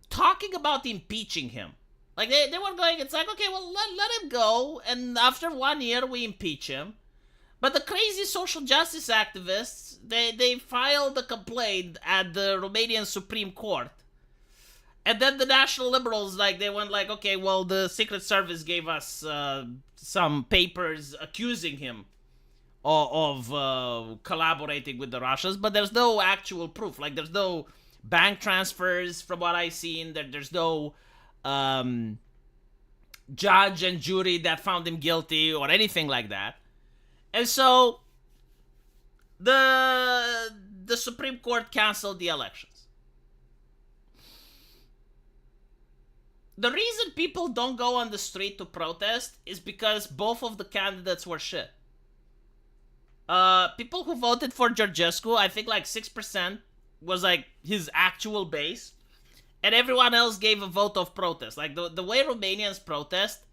talking about impeaching him. Like, they were going, it's like, okay, well, let him go, and after 1 year, we impeach him. But the crazy social justice activists, they filed a complaint at the Romanian Supreme Court. And then the National Liberals, like, they went like, okay, well, the Secret Service gave us some papers accusing him of collaborating with the Russians, but there's no actual proof. Like, there's no bank transfers from what I've seen. There's no judge and jury that found him guilty or anything like that. And so the Supreme Court canceled the elections. The reason people don't go on the street to protest is because both of the candidates were shit. People who voted for Georgescu, I think like 6% was like his actual base, and everyone else gave a vote of protest. Like the way Romanians protest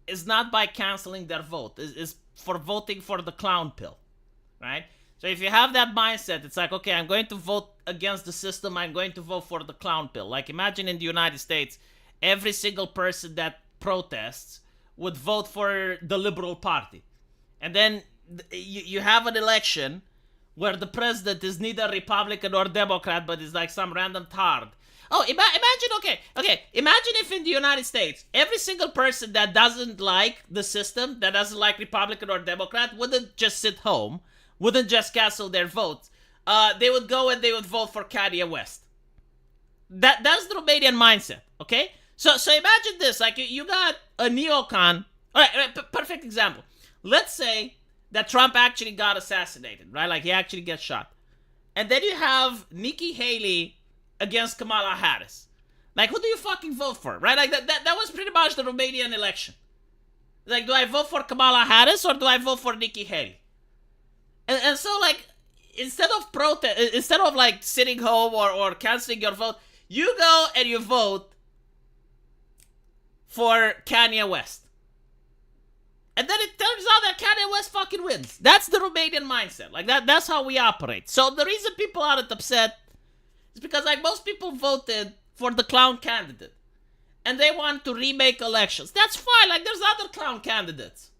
is not by canceling their vote, is for voting for the clown pill, right? So if you have that mindset, it's like, okay, I'm going to vote against the system, I'm going to vote for the clown pill. Like imagine in the United States, every single person that protests would vote for the Liberal Party. And then you have an election where the president is neither Republican or Democrat, but is like some random tard. Oh, imagine, okay, imagine if in the United States, every single person that doesn't like the system, that doesn't like Republican or Democrat, wouldn't just sit home, wouldn't just cancel their votes. They would go and they would vote for Kanye West. That's the Romanian mindset, okay? So imagine this, like you got a neocon. All right, perfect example. Let's say that Trump actually got assassinated, right? Like he actually gets shot. And then you have Nikki Haley against Kamala Harris. Like who do you fucking vote for, right? Like that was pretty much the Romanian election. Like, do I vote for Kamala Harris or do I vote for Nikki Haley? And so like instead of like sitting home or canceling your vote, you go and you vote for Kanye West. And then it turns out that Kanye West fucking wins. That's the Romanian mindset. Like that's how we operate. So the reason people aren't upset is because like most people voted for the clown candidate. And they want to remake elections. That's fine. Like there's other clown candidates.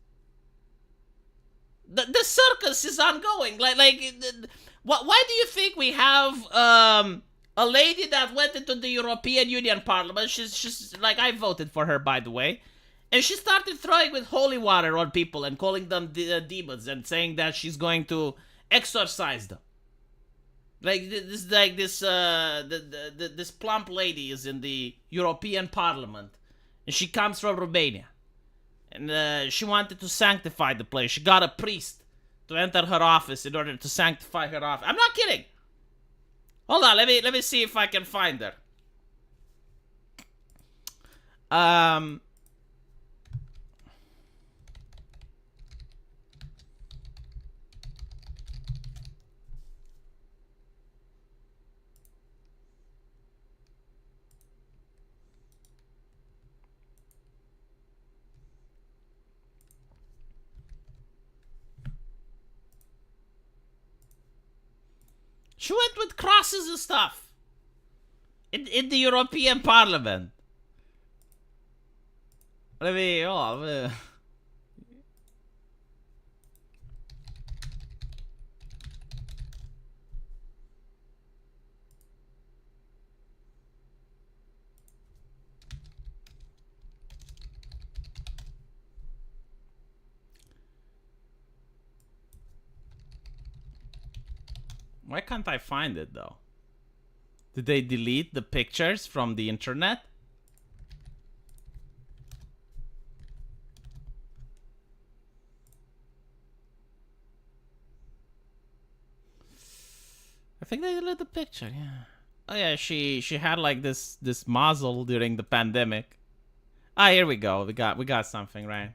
The circus is ongoing. Why do you think we have a lady that went into the European Union Parliament? She's like, I voted for her, by the way. And she started throwing with holy water on people and calling them demons and saying that she's going to exorcise them. This plump lady is in the European Parliament, and she comes from Romania, and she wanted to sanctify the place. She got a priest to enter her office in order to sanctify her office. I'm not kidding. Hold on, let me see if I can find her. She went with crosses and stuff in the European Parliament. Let me. Why can't I find it though? Did they delete the pictures from the internet? I think they deleted the picture, yeah. Oh yeah, she had like this muzzle during the pandemic. Ah, here we go. We got something, right?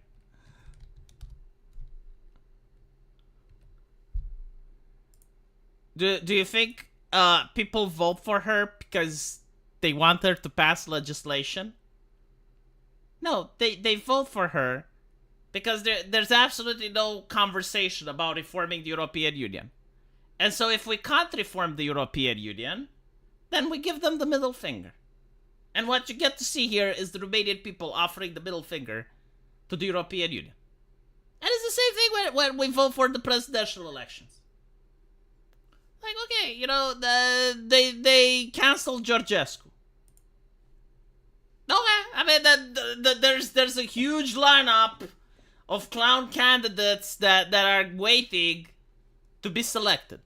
Do you think people vote for her because they want her to pass legislation? No, they vote for her because there's absolutely no conversation about reforming the European Union. And so if we can't reform the European Union, then we give them the middle finger. And what you get to see here is the Romanian people offering the middle finger to the European Union. And it's the same thing when we vote for the presidential elections. Like, okay, you know, they canceled Georgescu. Okay, I mean, there's a huge lineup of clown candidates that are waiting to be selected.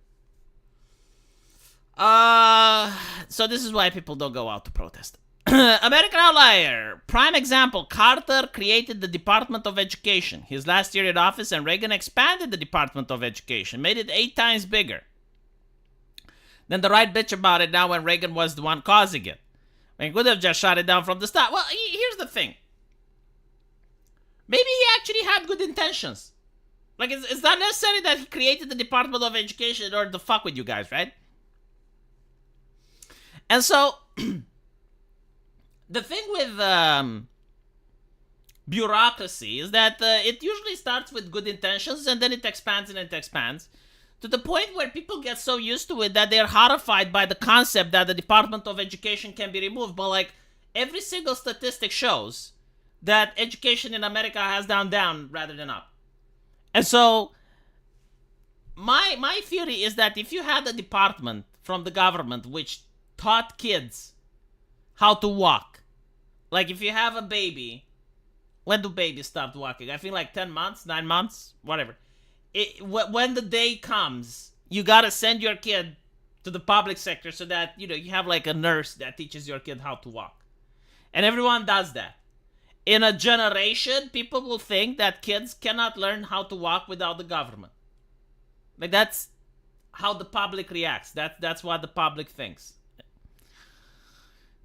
So this is why people don't go out to protest. American Outlier. Prime example, Carter created the Department of Education. His last year in office, and Reagan expanded the Department of Education, made it 8 times bigger. Then the right bitch about it now when Reagan was the one causing it. I could have just shot it down from the start. Well, here's the thing. Maybe he actually had good intentions. Like, it's not necessary that he created the Department of Education in order to fuck with you guys, right? And so, the thing with bureaucracy is that it usually starts with good intentions and then it expands and it expands to the point where people get so used to it that they're horrified by the concept that the Department of Education can be removed. But like, every single statistic shows that education in America has gone down rather than up. And so my theory is that if you had a department from the government which taught kids how to walk, like if you have a baby, when do babies start walking? I think like 10 months, 9 months, whatever. When the day comes, you gotta send your kid to the public sector so that, you know, you have like a nurse that teaches your kid how to walk. And everyone does that. In a generation, people will think that kids cannot learn how to walk without the government. Like, that's how the public reacts. That's what the public thinks.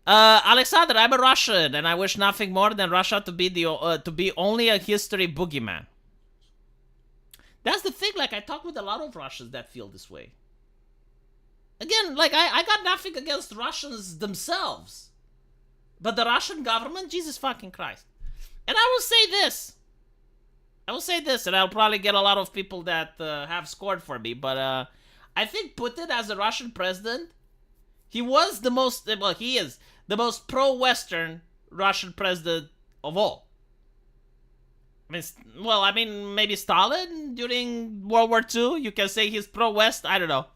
Alexander, I'm a Russian, and I wish nothing more than Russia to be only a history boogeyman. That's the thing. Like, I talk with a lot of Russians that feel this way. Again, like, I got nothing against Russians themselves. But the Russian government, Jesus fucking Christ. And I will say this, and I'll probably get a lot of people that have scored for me, but I think Putin as a Russian president, he is the most pro-Western Russian president of all. I mean, maybe Stalin during World War II, you can say he's pro-West, I don't know.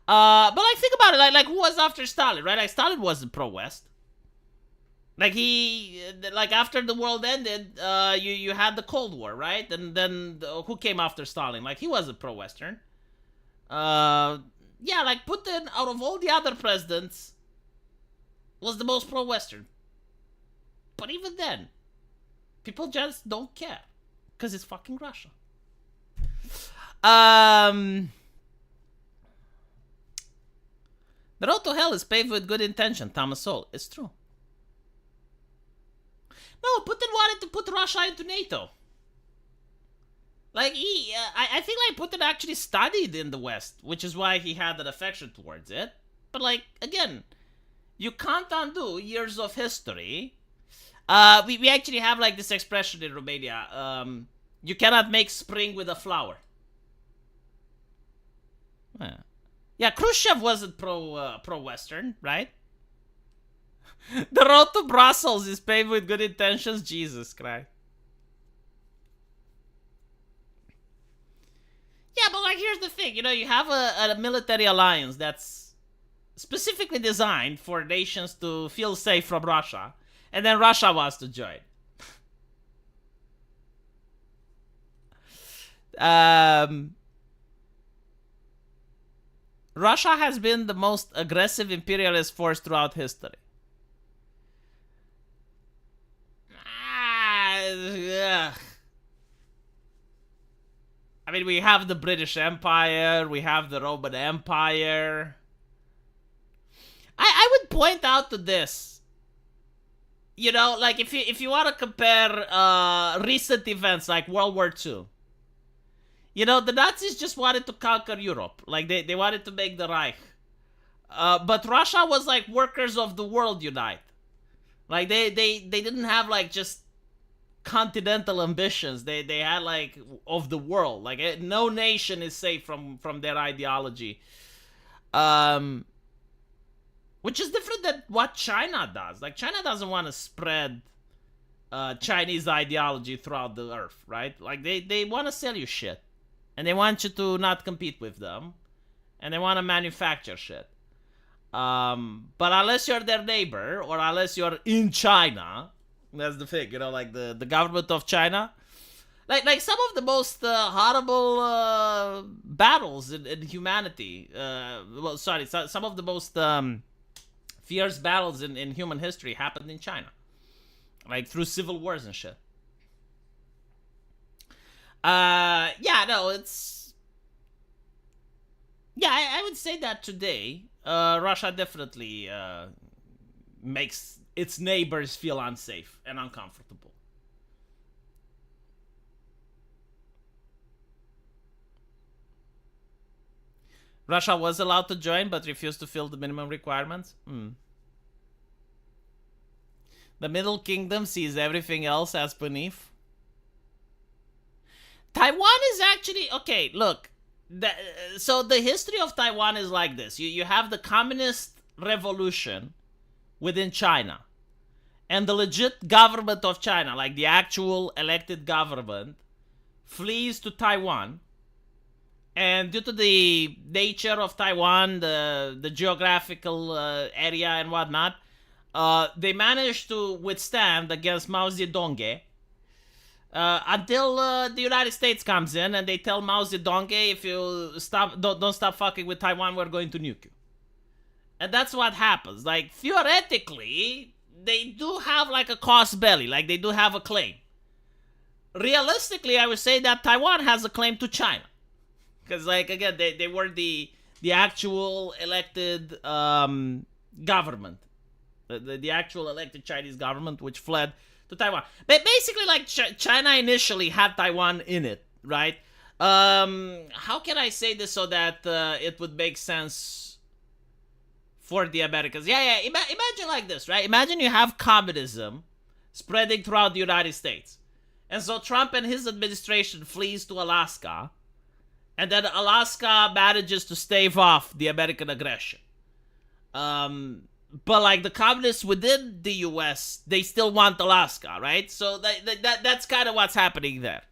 But like, think about it, like who was after Stalin, right? Like, Stalin wasn't pro-West. Like, after the world ended, you had the Cold War, right? And then who came after Stalin? Like, he wasn't pro-Western. Yeah, like, Putin, out of all the other presidents, was the most pro-Western. But even then, people just don't care. Because it's fucking Russia. The road to hell is paved with good intention, Thomas Sowell. It's true. No, Putin wanted to put Russia into NATO. Like, I think like Putin actually studied in the West, which is why he had an affection towards it. But like, again, you can't undo years of history. We actually have like this expression in Romania. You cannot make spring with a flower. Yeah, Khrushchev wasn't pro-Western, right? The road to Brussels is paved with good intentions. Jesus Christ. Yeah, but like, here's the thing. You know, you have a military alliance that's specifically designed for nations to feel safe from Russia. And then Russia wants to join. Russia has been the most aggressive imperialist force throughout history. I mean, we have the British Empire, we have the Roman Empire. I would point out to this. You know, like, if you want to compare recent events like World War II. You know, the Nazis just wanted to conquer Europe. Like, they wanted to make the Reich. But Russia was like workers of the world unite. Like, they didn't have like just continental ambitions. They had like of the world. Like, no nation is safe from their ideology. Which is different than what China does. Like, China doesn't want to spread Chinese ideology throughout the earth, right? Like, they want to sell you shit. And they want you to not compete with them. And they want to manufacture shit. But unless you're their neighbor, or unless you're in China, that's the thing, you know, like the government of China. Like some of the most horrible battles in humanity. Some of the most fierce battles in human history happened in China. Like, through civil wars and shit. I would say that today, Russia definitely makes its neighbors feel unsafe and uncomfortable. Russia was allowed to join but refused to fill the minimum requirements. The Middle Kingdom sees everything else as beneath. Taiwan is actually... Okay, look. So the history of Taiwan is like this. You have the communist revolution within China. And the legit government of China, like the actual elected government, flees to Taiwan. And due to the nature of Taiwan, the geographical area and whatnot, they managed to withstand against Mao Zedong until the United States comes in and they tell Mao Zedong, if you don't stop fucking with Taiwan, we're going to nuke you. And that's what happens. Like, theoretically, they do have like a cost belly, like they do have a claim. Realistically, I would say that Taiwan has a claim to China. Because, like, again, they were the actual elected government. The actual elected Chinese government, which fled to Taiwan. But basically, like, China initially had Taiwan in it, right? How can I say this so that it would make sense for the Americans? Yeah. Imagine like this, right? Imagine you have communism spreading throughout the United States. And so Trump and his administration flees to Alaska. And then Alaska manages to stave off the American aggression. But like the communists within the US, they still want Alaska, right? So that's kind of what's happening there.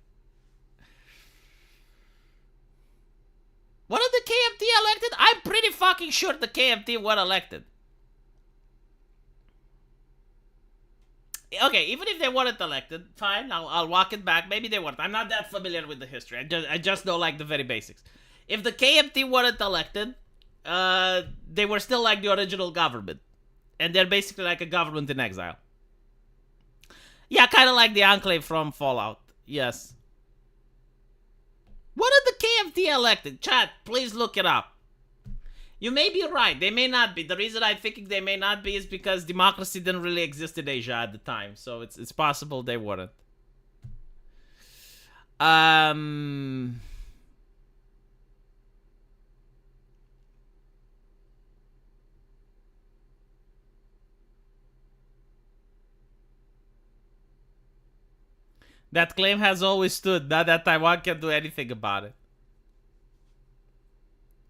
What are the KMT elected? I'm pretty fucking sure the KMT were elected. Okay, even if they weren't elected, fine, I'll walk it back. Maybe they weren't. I'm not that familiar with the history. I just know like the very basics. If the KMT weren't elected, they were still like the original government. And they're basically like a government in exile. Yeah, kind of like the Enclave from Fallout. Yes. What are the KMT elected? Chat, please look it up. You may be right. They may not be. The reason I'm thinking they may not be is because democracy didn't really exist in Asia at the time. So it's possible they weren't. That claim has always stood. Now that Taiwan can't do anything about it.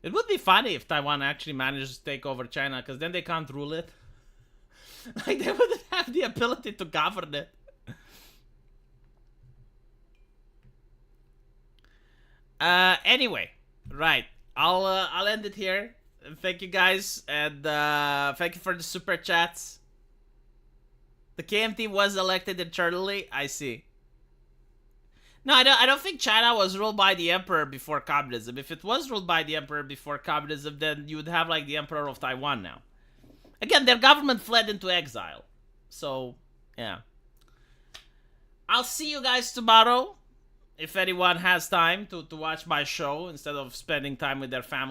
It would be funny if Taiwan actually manages to take over China, because then they can't rule it. Like, they wouldn't have the ability to govern it. Anyway, right. I'll end it here. Thank you guys, and thank you for the super chats. The KMT was elected internally. I see. No, I don't think China was ruled by the emperor before communism. If it was ruled by the emperor before communism, then you would have like the emperor of Taiwan now. Again, their government fled into exile. So, yeah. I'll see you guys tomorrow. If anyone has time to watch my show instead of spending time with their family.